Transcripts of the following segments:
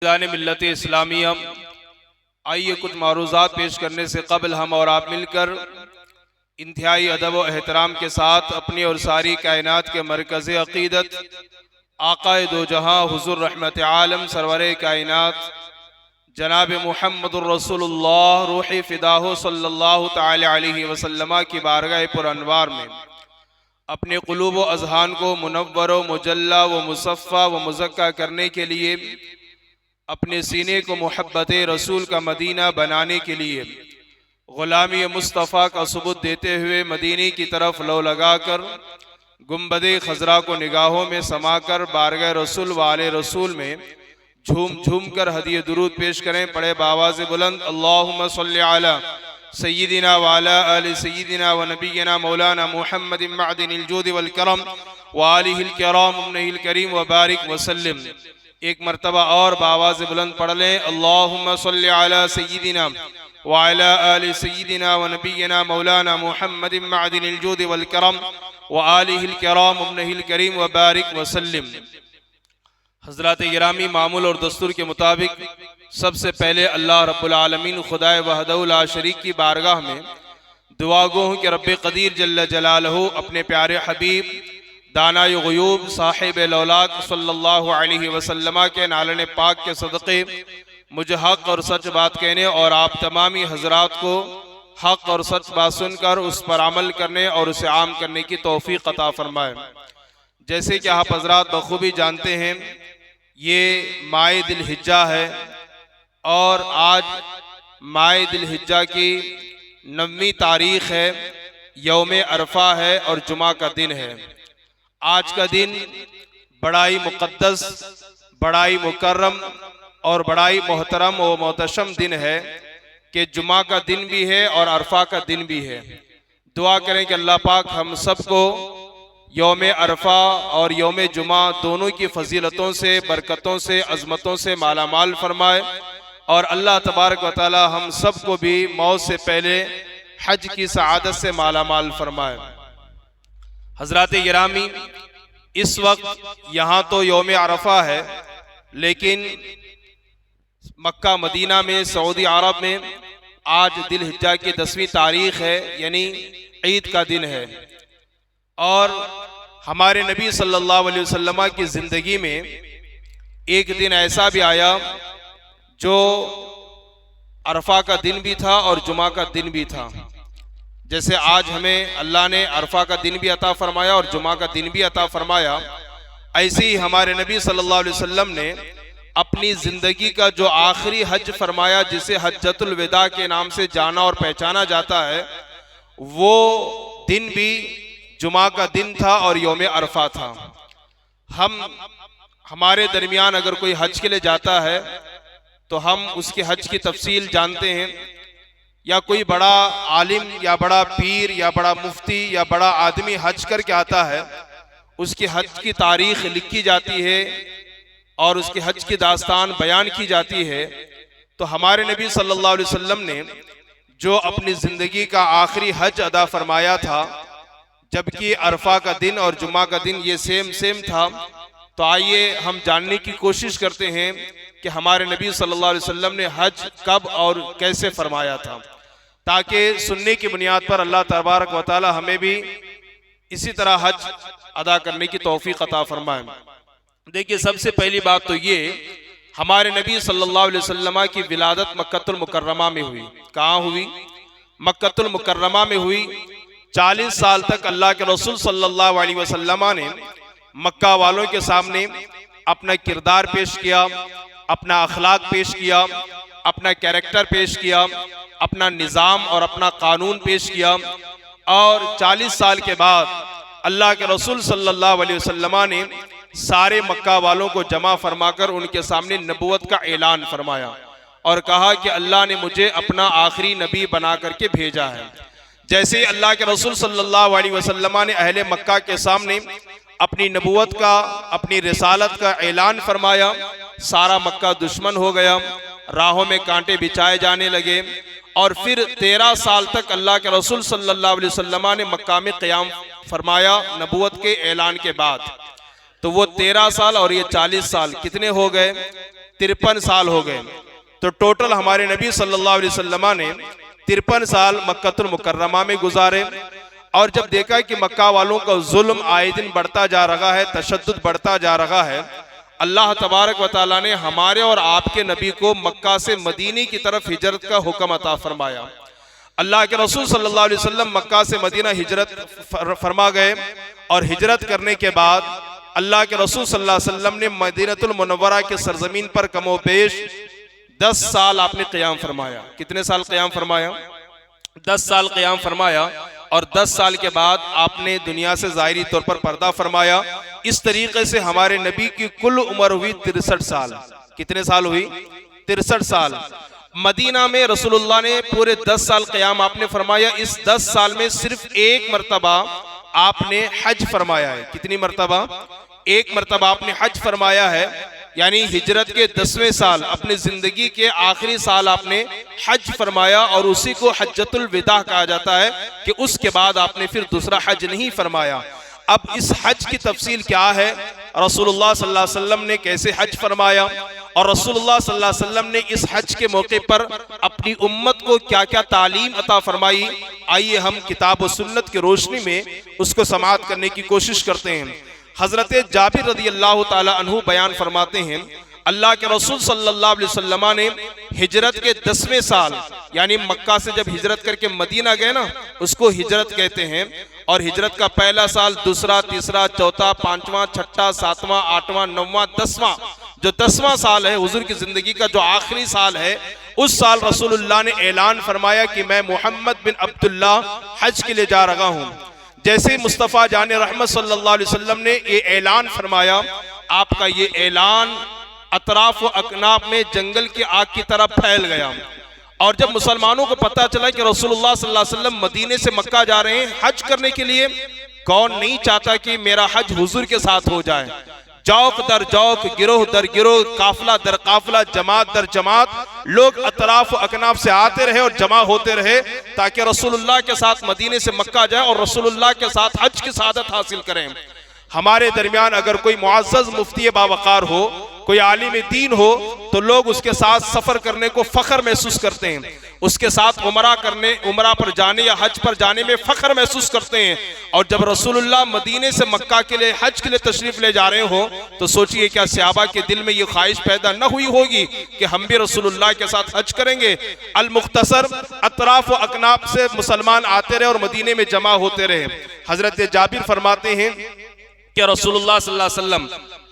मिल्लत इस्लामिया। आइए कुछ मारूज़ात पेश करने से कबल हम और आप मिलकर इंतहाई अदब व एहतराम के साथ अपनी और सारी कायनात के मरकज़ अक़ीदत आक़ाए दो जहां हुज़ूर रहमत आलम सरवरे कायनात जनाब मुहम्मदुर रसूलुल्लाह रूही फ़िदाहु सल्लल्लाहु तआला अलैहि वसल्लम की बारगाह पर अनवार में अपने क़ुलूब व अज़हान को मुनव्वर व मुजल्ला व मुसफ़्फ़ा व मुज़क्का करने के लिए, अपने सीने को मोहब्बत रसूल का मदीना बनाने के लिए ग़ुलामी मुस्तफ़ा का सबूत देते हुए मदीने की तरफ लो लगाकर गुंबदे खजरा को निगाहों में समाकर बारगाह रसूल वाले रसूल में झूम झूम कर हदिये दुरूद पेश करें। पढ़े बावाज़ बुलंद अल्लाहुम्मा सल्लि अला सय्यिदिना व अला आलि सय्यिदिना व नबिय्यिना मौलाना मुहम्मदिन मअदिनिल जूदि वल करम व आलिहिल किराम इब्निहिल करीम व बारिक व सल्लिम। एक मरतबा और बावाज़ बुलंद पढ़ लें अल्लाहुम्मा सल्लि अला सय्यिदिना व अला आलि सय्यिदिना व नबिय्यिना मौलाना मुहम्मदिन मअदिनिल जूदि वल करम व आलिहिल किराम इब्निहिल करीम व बारिक व सल्लिम। हज़रात गिरामी, मामूल और दस्तूर के मुताबिक सबसे पहले अल्लाह रब्बुल आलमीन खुदाए वहदहु ला शरीक की बारगाह में दुआ गो हूँ कि रब्बे क़दीर जल्ल जलालहू अपने प्यारे हबीब दानाए ग़ुयूब साहिब लौलाक सल्लल्लाहु अलैहि वसल्लम के नालन पाक के सदक़े मुझे हक़ और सच बात कहने और आप तमामी हजरात को हक़ और सच बात सुनकर उस पर अमल करने और उसे आम करने की तौफ़ीक़ अता फरमाए। जैसे कि आप हजरात बखूबी जानते हैं, ये माह दिल हिज्जा है और आज माह दिल हिज्जा की 9वीं तारीख़ है, यौम अरफा है और जुमा का दिन है। आज का दिन बड़ा ही मुक़द्दस, बड़ा ही मुकर्रम और बड़ा ही मोहतरम व मोहतशम दिन है कि जुमा का दिन भी है और अरफा का दिन भी है। दुआ करें कि अल्लाह पाक हम सबको यौम अरफा और यौम जुमा दोनों की फजीलतों से, बरकतों से, अज़मतों से मालामाल फरमाए और अल्लाह तबारक व तआला हम सबको भी मौत से पहले हज की सआदत से मालामाल फरमाए। हज़रात गिरामी, इस वक्त यहाँ तो यौम अरफा है, लेकिन मक्का मदीना में सऊदी अरब में आज दिल हिज्जा की 10वीं तारीख़ है, यानी ईद का दिन है। और हमारे नबी सल्लल्लाहु अलैहि वसल्लम की ज़िंदगी में एक दिन ऐसा भी आया जो अरफा का दिन भी था और जुमा का दिन भी था। जैसे आज हमें अल्लाह ने अरफा का दिन भी अता फरमाया और जुमा का दिन भी अता फरमाया, ऐसे ही हमारे नबी सल्लल्लाहु अलैहि वसल्लम ने अपनी ज़िंदगी का जो आखिरी हज फरमाया, जिसे हज्जतुल विदा के नाम से जाना और पहचाना जाता है, वो दिन भी जुमा का दिन था और यौम अरफा था। हमारे दरमियान अगर कोई हज के लिए जाता है तो हम उसके हज की तफसील जानते हैं, या कोई बड़ा आलिम या बड़ा पीर या बड़ा मुफ्ती या बड़ा आदमी हज करके आता है, उसकी हज की तारीख़ लिखी जाती है और उसके हज की दास्तान बयान की जाती है। तो हमारे नबी सल्लल्लाहु अलैहि वसल्लम ने जो अपनी ज़िंदगी का आखिरी हज अदा फरमाया था, जबकि अरफा का दिन और जुमा का दिन ये सेम था, तो आइए हम जानने की कोशिश करते हैं कि हमारे नबी सल्लल्लाहु अलैहि वसल्लम ने हज कब और कैसे फरमाया था, ताकि सुनने की बुनियाद पर अल्लाह तबारक व तआला हमें भी इसी तरह हज अदा करने की तौफीक अता फरमाए। देखिए, सबसे पहली बात तो ये, हमारे नबी सल्लल्लाहु अलैहि वसल्लम की विलादत मक्कतुल मुकर्रमा में हुई। कहाँ हुई? मक्कतुल मुकर्रमा में हुई। 40 साल तक अल्लाह के रसूल सल्लल्लाहु अलैहि वसल्लम ने मक्का वालों के सामने अपना किरदार पेश किया, अपना अखलाक पेश किया, अपना कैरेक्टर पेश किया, अपना निज़ाम और अपना कानून पेश किया। और 40 साल के बाद अल्लाह के रसूल सल्लल्लाहु अलैहि वसल्लम ने सारे मक्का वालों को जमा फरमाकर उनके सामने नबूवत का ऐलान फरमाया और कहा कि अल्लाह ने मुझे अपना आखिरी नबी बना करके भेजा है। जैसे ही अल्लाह के रसूल सल्लल्लाहु अलैहि वसल्लम ने अहले मक्का के सामने अपनी नबूवत का, अपनी रिसालत का ऐलान फरमाया, सारा मक्का दुश्मन हो गया, राहों में कांटे बिछाए जाने लगे। और फिर 13 साल तक अल्लाह के रसूल सल्लल्लाहु अलैहि वसल्लम ने मक्का में क़याम फरमाया नबूवत के ऐलान के बाद। तो वो 13 साल और ये 40 साल कितने हो गए? 53 साल हो गए। तो टोटल हमारे नबी सल्लल्लाहु अलैहि वसल्लम ने 53 साल मक्कतुल मुकर्रमा में गुजारे। और जब देखा कि मक्का वालों का जुल्म आए दिन बढ़ता जा रहा है, तशद्दुद बढ़ता जा रहा है, अल्लाह तबारक व तआला ने हमारे और आपके नबी को मक्का से मदीने की तरफ हिजरत का हुक्म अता फरमाया। अल्लाह के रसूल सल्लल्लाहु अलैहि वसल्लम मक्का से मदीना हिजरत फरमा गए। और हिजरत करने के बाद अल्लाह के रसूल सल्लल्लाहु अलैहि वसल्लम ने मदीनतुल मुनव्वरा के सरजमीन पर कमोबेश 10 साल आपने क़याम फरमाया। कितने साल क़याम फरमाया? 10 साल क़याम फरमाया। और 10 साल के बाद आपने दुनिया से ज़ाहिरी तौर पर पर्दा फरमाया। इस तरीके से हमारे नबी की कुल उम्र हुई 63 साल। कितने साल हुई? 63 साल। मदीना में रसूलुल्लाह ने पूरे 10 साल क़याम आपने फरमाया। इस 10 साल में सिर्फ एक मरतबा आपने हज फरमाया है। कितनी मरतबा? एक मरतबा आपने हज फरमाया है। यानी हिजरत के 10वें साल, अपनी जिंदगी के आखिरी साल आपने हज फरमाया। और उसी को हज्जतुल विदा कहा जाता है कि उसके बाद आपने फिर दूसरा हज नहीं फरमाया। अब इस हज की तफसील क्या है, रसूलुल्लाह सल्लल्लाहु अलैहि वसल्लम ने कैसे हज फरमाया और रसूलुल्लाह सल्लल्लाहु अलैहि वसल्लम ने इस हज के मौके पर अपनी उम्मत को क्या क्या तालीम अता फरमाई, आइए हम किताब व सुन्नत की रोशनी में उसको समाअत करने की कोशिश करते हैं। हजरत जाबिर रदियल्लाहु ताला अन्हु बयान फरमाते हैं, अल्लाह के रसूल सल्लल्लाहु अलैहि वसल्लम ने हिजरत के 10वें साल, यानी मक्का से जब हिजरत करके मदीना गए ना, उसको हिजरत कहते हैं। और हिजरत का पहला साल, दूसरा, तीसरा, चौथा, पांचवा, छठा, सातवां, आठवां, नौवां, 10वां, जो 10वां साल है हुजूर की जिंदगी का जो आखिरी साल है, उस साल रसूलुल्लाह ने ऐलान फरमाया कि मैं मोहम्मद बिन अब्दुल्ला हज के लिए जा रहा हूँ। जैसे मुस्तफ़ा जान रहमत सल्लल्लाहु अलैहि वसल्लम ने ये ऐलान फरमाया, आपका ये ऐलान अतराफ व अकनाफ में जंगल की आग की तरह फैल गया। और जब मुसलमानों को पता चला कि रसूलुल्लाह सल्लल्लाहु अलैहि वसल्लम मदीने से मक्का जा रहे हैं हज करने के लिए, कौन नहीं चाहता कि मेरा हज हुजूर के साथ हो जाए। जौक दर जौक, गिरोह दर गिरोह, काफिला दर काफिला, जमात दर जमात लोग अतराफ अकनाफ से आते रहे और जमा होते रहे ताकि रसूलुल्लाह के साथ मदीने से मक्का जाए और रसूलुल्लाह के साथ हज की सआदत हासिल करें। हमारे दरमियान अगर कोई मुअज़्ज़ज़ मुफ्ती बावकार हो, कोई आलिम दीन हो, तो लोग उसके साथ सफर करने को फख्र महसूस करते हैं, उसके साथ उमरा पर जाने या हज पर जाने में फख्र महसूस करते हैं। और जब रसूलुल्लाह मदीने से मक्का के लिए हज के लिए तशरीफ ले जा रहे हो, तो सोचिए क्या सहाबा के दिल में ये ख्वाहिश पैदा न हुई होगी कि हम भी रसूलुल्लाह के साथ हज करेंगे। अल मुख्तसर अतराफ व अकनाफ से मुसलमान आते रहे और मदीने में जमा होते रहे। हजरत जाबिर फरमाते हैं कि रसूलुल्लाह सल्लल्लाहु अलैहि वसल्लम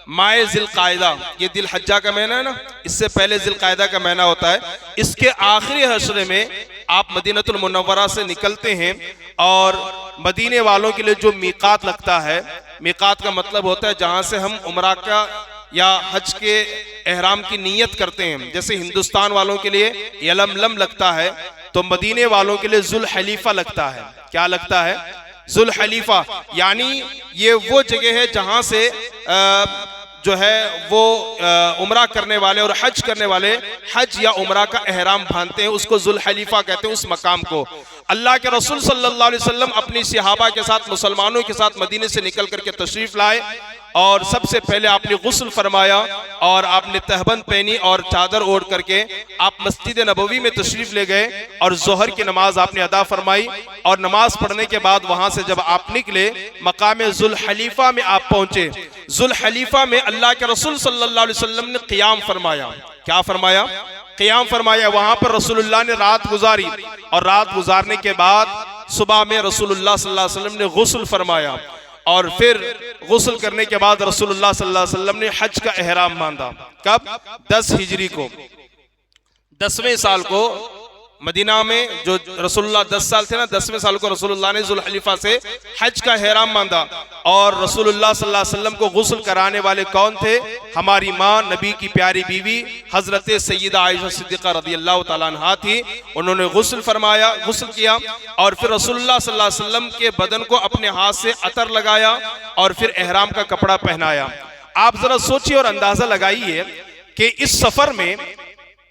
माए ज़िलक़ाइदा, ये दिल हज्जा का महीना है ना, इससे पहले ज़िलक़ाइदा का महीना होता है, इसके आखिरी हश्रे में आप मदीनतुल मुनव्वरा से निकलते हैं। और मदीने वालों के लिए जो मीक़ात लगता है, मीक़ात का मतलब होता है जहाँ से हम उम्रा का या हज के एहराम की नीयत करते हैं। जैसे हिंदुस्तान वालों के लिए यलमलम लगता है, तो मदीने वालों के लिए ज़ुल हलीफ़ा लगता है। क्या लगता है? ज़ुल हलीफ़ा, यानी ये वो जगह है जहाँ से जो है वो उम्रा करने वाले और हज करने वाले हज या उम्रा का एहराम बांधते हैं, उसको ज़ुल हलीफ़ा कहते हैं। उस मकाम को अल्लाह के रसूल सल्लल्लाहु अलैहि वसल्लम अपनी सहाबा के साथ, मुसलमानों के साथ मदीने से निकल करके तशरीफ लाए। और सबसे पहले आपने गुस्ल फरमाया और आपने तहबंद पहनी और चादर ओढ़ करके आप मस्जिद नबवी में तशरीफ ले गए और जोहर की नमाज आपने अदा फरमाई। और नमाज पढ़ने के बाद वहां से जब आप निकले, मकाम ज़ुल हलीफ़ा में आप पहुंचे। ज़ुल हलीफ़ा में अल्लाह के रसूल सल्लल्लाहु अलैहि वसल्लम ने क़ियाम फरमाया। क्या फरमाया? क़ियाम फरमाया। वहां पर रसूलुल्लाह ने रात गुजारी और रात गुजारने के बाद सुबह में रसूलुल्लाह सल्लल्लाहु अलैहि वसल्लम ने गुस्ल फरमाया। और फिर गुस्ल करने के बाद रसूलुल्लाह सल्लल्लाहु अलैहि वसल्लम ने हज का एहराम बांधा। कब? 10 हिजरी को, 10वें साल को मदीना में जो रसूलुल्लाह 10 साल थे ना, 10वें साल को रसूलुल्लाह ने ज़ुल हलीफ़ा से हज का एहराम बांधा। और रसूलुल्लाह सल्लल्लाहु अलैहि वसल्लम को गुस्ल कराने वाले कौन थे? हमारी माँ, नबी की प्यारी बीवी हजरत सैयदा आयशा सिद्दीक़ा रज़ियल्लाहु ताला अन्हा थी। उन्होंने गुस्ल फरमाया, गुस्ल किया और फिर रसूलुल्लाह सल्लल्लाहु अलैहि वसल्लम के बदन को अपने हाथ से अतर लगाया और फिर एहराम का कपड़ा पहनाया। आप जरा सोचिए और अंदाजा लगाइए कि इस सफर में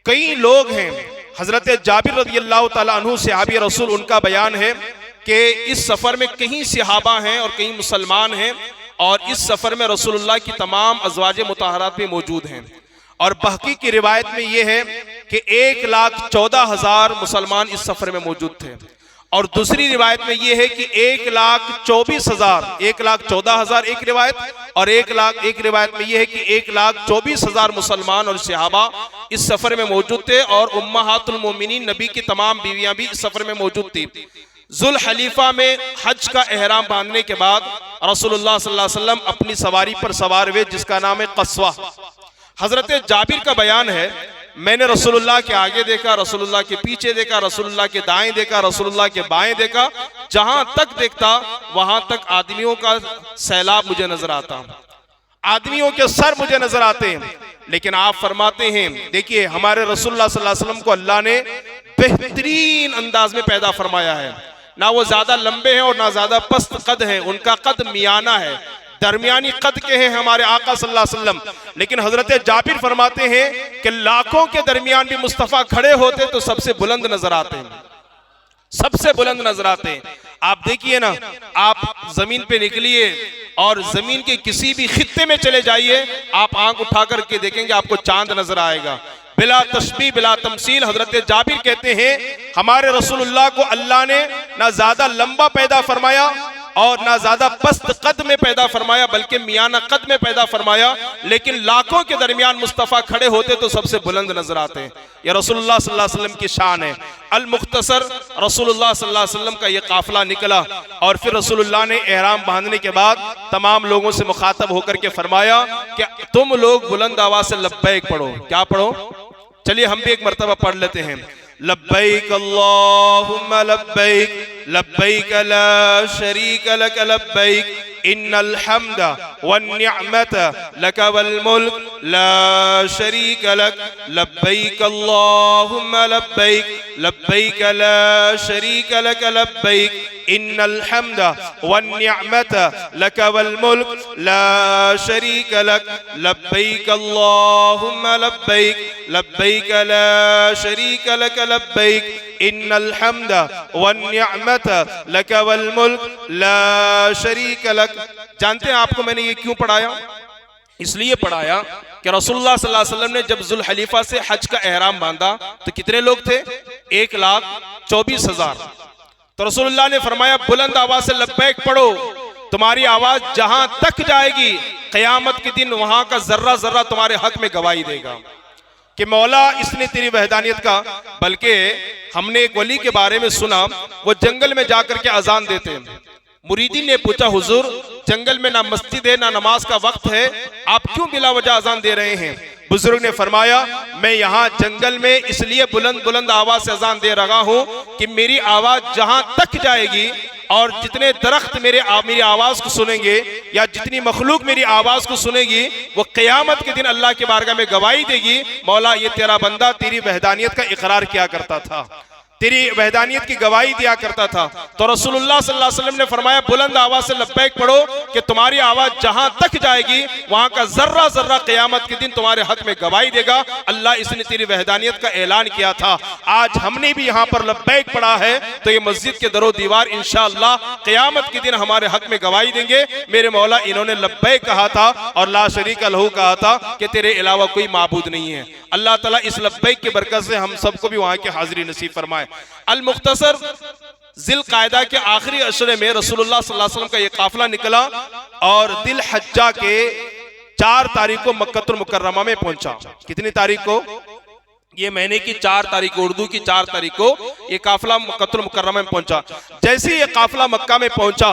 कई लोग हैं। हजरत जाबिर रज़ियल्लाहु ताला अन्हु सहाबी रसूल, उनका बयान है कि इस सफर में कहीं सहाबा हैं और कहीं मुसलमान हैं और इस सफर में रसूलुल्लाह की तमाम अज़वाज मुतहरात भी मौजूद हैं। और बहकी की रिवायत में यह है कि 1,14,000 मुसलमान इस सफर में मौजूद थे। और दूसरी रिवायत में यह है कि 1,24,000, 1,14,000 एक रिवायत, और एक रिवायत में यह है कि 1,24,000 मुसलमान और सहाबा इस सफर में मौजूद थे। और उम्महातुल मोमिनीन नबी की तमाम बीवियां भी इस सफर में मौजूद थी। जुल हलीफा में हज का एहराम बांधने के बाद रसूलुल्लाह सल्लल्लाहु अलैहि वसल्लम अपनी सवारी पर सवार हुए, जिसका नाम है कस्वा। हजरत जाबिर का बयान है, मैंने रसूलुल्लाह के आगे देखा, रसूलुल्लाह के पीछे देखा, रसूलुल्लाह के दाएं देखा, रसूलुल्लाह के बाएं देखा, जहां तक देखता वहां तक आदमियों का सैलाब मुझे नजर आता, आदमियों के सर मुझे नजर आते हैं। लेकिन आप फरमाते हैं, देखिए हमारे रसूलुल्लाह सल्लल्लाहु अलैहि वसल्लम को अल्लाह ने बेहतरीन अंदाज में पैदा फरमाया है। ना वो ज्यादा लंबे हैं और ना ज्यादा पस्त कद है, उनका कद मियाना है, दरमियानी कद के हैं हमारे आका सल्लल्लाहु अलैहि वसल्लम। लेकिन हजरत जाबिर फरमाते हैं कि लाखों के दरमियान भी मुस्तफा खड़े होते तो सबसे बुलंद नजर आते हैं, सबसे बुलंद नजर आते हैं। आप देखिए ना, आप जमीन पे निकलिए और जमीन के किसी भी खित्ते में चले जाइए, आप आंख उठा करके देखेंगे आपको चांद नजर आएगा, बिला तशबीह बिला तमसील। हजरत जाबिर कहते हैं हमारे रसूलुल्लाह को अल्लाह ने ना ज्यादा लंबा पैदा फरमाया और ना ज्यादा पस्त कद में पैदा फरमाया, बल्कि मियाना कद में पैदा फरमाया। लेकिन लाखों के दरमियान मुस्तफा खड़े होते तो सबसे बुलंद नजर आते हैं। यह रसूलुल्लाह सल्लल्लाहु अलैहि वसल्लम की शान है। अल मुख्तसर रसूलुल्लाह सल्लल्लाहु अलैहि वसल्लम का यह काफिला निकला और फिर रसूलुल्लाह ने एहराम बांधने के बाद तमाम लोगों से मुखातब होकर के फरमाया कि तुम लोग बुलंद आवाज से लब्बैक पढ़ो। क्या पढ़ो? चलिए हम भी एक मर्तबा पढ़ लेते हैं। लब्बैक अल्लाहुम्मा लब्बैक, लब्बैक ला शरीक लक लब्बैक, इन्नल हम्दा वन निअमत लक वल मुल्क ला शरीक लक, लब्बैक अल्लाहुम्मा लब्बैक, लब्बैक ला शरीक लक लब्बैक, इन्नल हम्दा वन निअमत लक वल मुल्क ला शरीक लक, लब्बैक अल्लाहुम्मा लब्बैक, लब्बैक ला शरीक लक लब्बैक, इन्नल हम्दा वन निअमत लक वल मुल्क ला शरीक लक। जानते हैं आपको मैंने ये क्यों पढ़ाया? इसलिए पढ़ाया कि रसूलुल्लाह सल्लल्लाहु अलैहि वसल्लम ने जब जुल हलीफा से हज का एहराम बांधा तो कितने लोग थे? 1,24,000। तो रसूलुल्लाह ने फरमाया बुलंद आवाज से लब्बैक पढ़ो, तुम्हारी आवाज जहां तक जाएगी क़यामत के दिन वहां का जर्रा जर्रा तुम्हारे हक में गवाही देगा कि मौला इसने तेरी वहदानियत का। बल्कि हमने एक वली के बारे में सुना, वो जंगल में जाकर के अजान देते हैं। मुरीदी ने पूछा, हुजूर जंगल में ना मस्जिद है ना नमाज का वक्त है, आप क्यों बिला वजह अजान दे रहे हैं? बुजुर्ग ने फरमाया, मैं यहाँ जंगल में इसलिए बुलंद बुलंद आवाज से अजान दे रहा हूँ कि मेरी आवाज जहां तक जाएगी और जितने दरख्त मेरी आवाज को सुनेंगे या जितनी मखलूक मेरी आवाज को सुनेगी वो क़यामत के दिन अल्लाह के बारगाह में गवाही देगी, मौला ये तेरा बंदा तेरी वहदानियत का इकरार किया करता था, तेरी वहदानियत की गवाही दिया करता था। तो रसूलुल्लाह सल्लल्लाहु अलैहि वसल्लम ने फरमाया बुलंद आवाज से लब्बैक पढ़ो कि तुम्हारी आवाज जहां तक जाएगी वहां का जर्रा जर्रा क़यामत के दिन तुम्हारे हक में गवाही देगा। अल्लाह इसने तेरी वहदानियत का ऐलान किया था। आज हमने भी यहाँ पर लब्बैक पढ़ा है तो ये मस्जिद के दरो दीवार इंशाअल्लाह क़यामत के दिन हमारे हक में गवाही देंगे, मेरे मौला इन्होंने लब्बैक कहा था और ला शरीक लहू कहा था कि तेरे अलावा कोई माबूद नहीं है। अल्लाह ताला इस लब्बैक की बरकत से हम सबको भी वहां की हाजिरी नसीब फरमाए। अल मुख्तसर जिल कायदा के आखिरी अशरे में रसूलुल्लाह सल्लल्लाहु अलैहि वसल्लम का ये काफिला निकला और दिल हज्जा के 4 तारीख को मक्कतुल मुकर्रमा में पहुंचा। कितनी तारीख को? ये महीने की 4 तारीख को, उर्दू की 4 तारीख को ये काफिला मक्कतुल मुकर्रमा में पहुंचा। जैसे ये काफिला मक्का में पहुंचा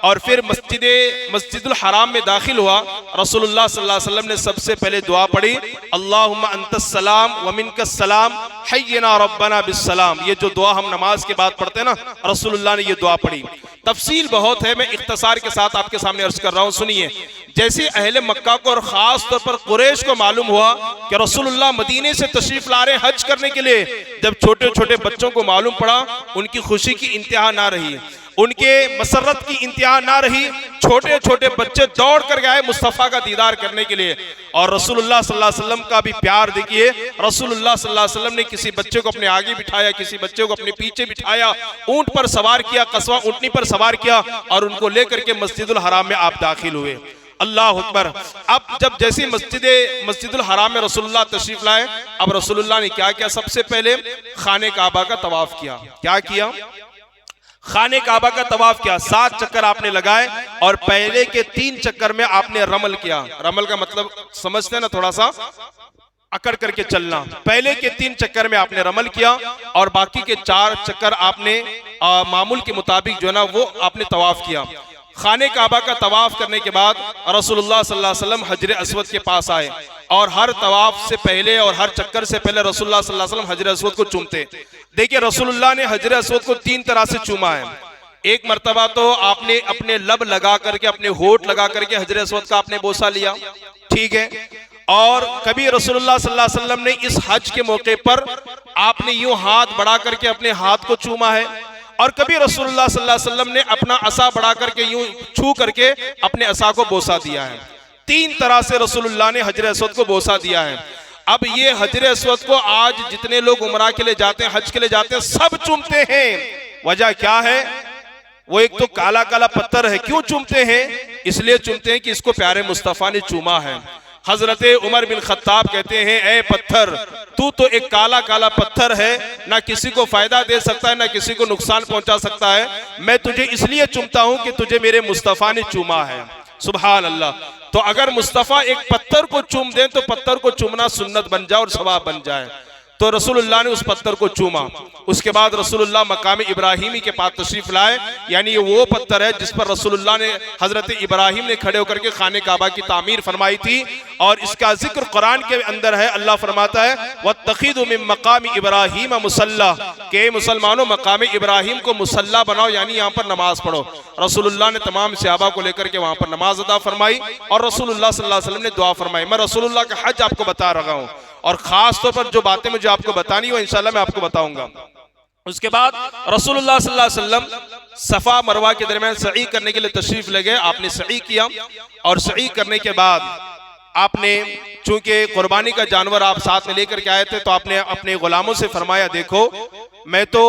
और फिर मस्जिदुल हराम में दाखिल हुआ, रसूलुल्लाह सल्लल्लाहु अलैहि वसल्लम ने सबसे पहले दुआ पढ़ी, अल्लाहुम्मा अंतस सलाम व मिनकस सलाम हय्यना रब्बना बिस्सलाम। ये जो दुआ हम नमाज के बाद पढ़ते हैं ना, रसूलुल्लाह ने ये दुआ पढ़ी। तफसील बहुत है, मैं इख्तिसार के साथ आपके सामने अर्ज कर रहा हूँ, सुनिए। जैसे अहले मक्का को और खास तौर पर कुरैश को मालूम हुआ कि रसूलुल्लाह मदीने से तशरीफ ला रहे हज करने के लिए, जब छोटे छोटे बच्चों को मालूम पड़ा उनकी खुशी की इंतहा ना रही, उनके मसरत की इंतहा ना रही। छोटे छोटे बच्चे दौड़ कर गए मुस्तफ़ा का दीदार करने के लिए। और रसूलुल्लाह सल्लल्लाहु अलैहि वसल्लम का भी प्यार देखिए, रसूलुल्लाह सल्लल्लाहु अलैहि वसल्लम ने किसी बच्चे को अपने आगे बिठाया, किसी बच्चे को अपने पीछे बिठाया, ऊंट पर सवार किया, कस्वा ऊंटनी पर सवार किया और उनको लेकर के मस्जिदुल हराम में आप दाखिल हुए। अल्लाह अकबर। अब जब जैसे मस्जिदुल हराम में रसूलुल्लाह तशरीफ लाए, अब रसूलुल्लाह ने क्या किया, सबसे पहले खाने काबा का तवाफ किया। क्या किया? खाने काबा का तवाफ किया, 7 चक्कर आपने लगाए और पहले के 3 चक्कर में आपने रमल किया। रमल का मतलब समझते हैं ना, थोड़ा सा अकड़ करके चलना। पहले के 3 चक्कर में आपने रमल किया और बाकी के 4 चक्कर आपने मामूल के मुताबिक जो है ना वो आपने तवाफ किया। खाने काबा का तवाफ करने के बाद रसूलुल्लाह सल्लल्लाहु अलैहि वसल्लम हजर अस्वद के पास आए और हर तवाफ से पहले और हर चक्कर से पहले रसूलुल्लाह सल्लल्लाहु अलैहि वसल्लम हजर अस्वद को चूमते। देखिए रसूलुल्लाह ने हजर अस्वद को 3 तरह से चूमा है। एक मर्तबा तो आपने अपने लब लगा करके, अपने होठ लगा करके हजर अस्वद का आपने बोसा लिया, ठीक है। और कभी रसूलुल्लाह सल्लल्लाहु अलैहि वसल्लम ने इस हज के मौके पर आपने यूं हाथ बढ़ा करके अपने हाथ को चूमा है और कभी रसूलुल्लाह सल्लल्लाहु अलैहि वसल्लम ने अपना असा बढ़ा करके यूं छू करके अपने असा को बोसा दिया है। 3 तरह से रसूलुल्लाह ने हजर अस्वद को बोसा दिया है। अब ये हजर अस्वद को आज जितने लोग उमरा के लिए जाते हैं, हज के लिए जाते हैं, सब चूमते हैं। वजह क्या है? वो एक तो काला काला पत्थर है। क्यों चूमते हैं? इसलिए चूमते हैं कि इसको प्यारे मुस्तफा ने चूमा है। हजरत उमर बिन खत्ताब कहते हैं, ए पत्थर, तू तो एक काला काला पत्थर है, ना किसी को फायदा दे सकता है ना किसी को नुकसान पहुंचा सकता है। मैं तुझे इसलिए चूमता हूं कि तुझे मेरे मुस्तफा ने चूमा है। सुभान अल्लाह। तो अगर मुस्तफा एक पत्थर को चूम दे तो पत्थर को चूमना सुन्नत बन जाए और सवाब बन जाए। तो रसूलुल्लाह ने उस पत्थर को चूमा। उसके बाद रसूलुल्लाह मकाम इब्राहिमी के पास तशरीफ लाए, यानी ये वो पत्थर है जिस पर रसूलुल्लाह ने हजरत इब्राहिम ने खड़े होकर के खाने काबा की तामीर फरमाई थी। और इसका जिक्र कुरान के अंदर है। अल्लाह फरमाता है, वत्तखिदु मिन मकाम इब्राहिम मुसल्ला, के मुसलमानों मकाम इब्राहिम को मुसल्ला बनाओ, यानी यहाँ पर नमाज पढ़ो। रसूलुल्लाह ने तमाम सहाबा को लेकर के वहां पर नमाज अदा फरमाई और रसूलुल्लाह सल्लल्लाहु अलैहि वसल्लम ने दुआ फरमाई। मैं रसूलुल्लाह का हज आपको बता रहा हूँ और खास तौर पर जो बातें मुझे आपको बतानी हो इंशाल्लाह मैं आपको बताऊंगा। उसके बाद रसूलुल्लाह सल्लल्लाहु अलैहि वसल्लम सफा मरवा के दरमियान सई करने के लिए तशरीफ ले गए। आपने सई किया और सई करने के बाद आपने चूंकि कुर्बानी का जानवर आप साथ में लेकर के आए थे तो आपने अपने गुलामों से फरमाया, देखो मैं तो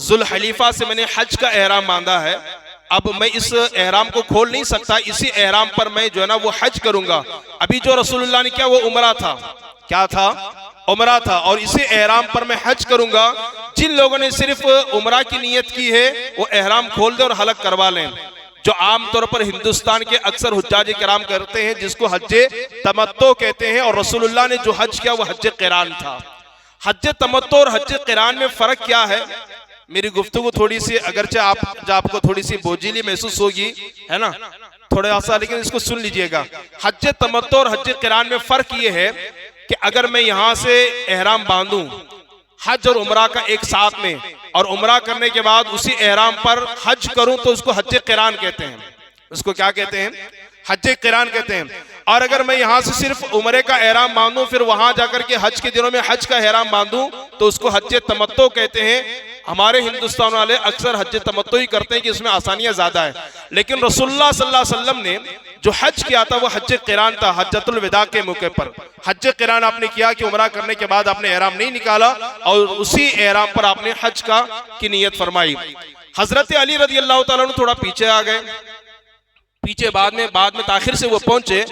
जुल हलीफा से मैंने हज का एहराम बांधा है, अब मैं इस एहराम को खोल नहीं सकता, इसी एहराम पर मैं जो है ना वो हज करूंगा। अभी जो रसूलुल्लाह ने किया वो उमरा था। क्या था? उमरा था। और इसी एहराम पर मैं हज करूंगा। जिन लोगों ने सिर्फ उमरा की नियत की है वो एहराम खोल दे और हलक करवा लें, जो आमतौर पर हिंदुस्तान के अक्सर हुज्जाज किराम करते हैं, जिसको हज्जे तमत्तो कहते हैं। और रसूलुल्लाह ने जो हज किया वो हज्जे क़िरान था। हज्जे तमत्तो और हज्जे क़िरान में फर्क क्या है? मेरी गुफ्तगू थोड़ी सी, अगरचे आपको थोड़ी सी बोझिली महसूस होगी, है ना, थोड़ा सा, लेकिन इसको सुन लीजिएगा। हज्जे तमत्तो और हज्जे क़िरान में फर्क ये है कि अगर मैं यहां से एहराम बांधूं हज और उमरा का एक साथ में, और उमरा करने के बाद उसी एहराम पर हज करूं तो उसको हज्जे क़िरान कहते हैं। उसको क्या कहते हैं? हज्जे क़िरान कहते हैं। और अगर मैं यहां से सिर्फ उमरे का एहराम बांधूं फिर वहां जाकर के हज के दिनों में हज का एहराम बांधूं तो उसको हज्जे तमत्तो कहते हैं। हमारे हिंदुस्तान वाले अक्सर हज्जे तमत्तो ही करते हैं कि इसमें आसानियां ज्यादा है, लेकिन रसूलुल्लाह सल्लल्लाहु अलैहि वसल्लम ने जो हज किया था वो हज्जे क़िरान था। हज्जतुल विदा के मौके पर हज्जे क़िरान आपने किया कि उमरा करने के बाद आपने एहराम नहीं निकाला और उसी एहराम पर आपने हज की नियत फरमाई। हजरत अली रज़ी अल्लाह तआला अन्हु थोड़ा पीछे आ गए। पीछे बाद में ताखिर से वो पहुंचे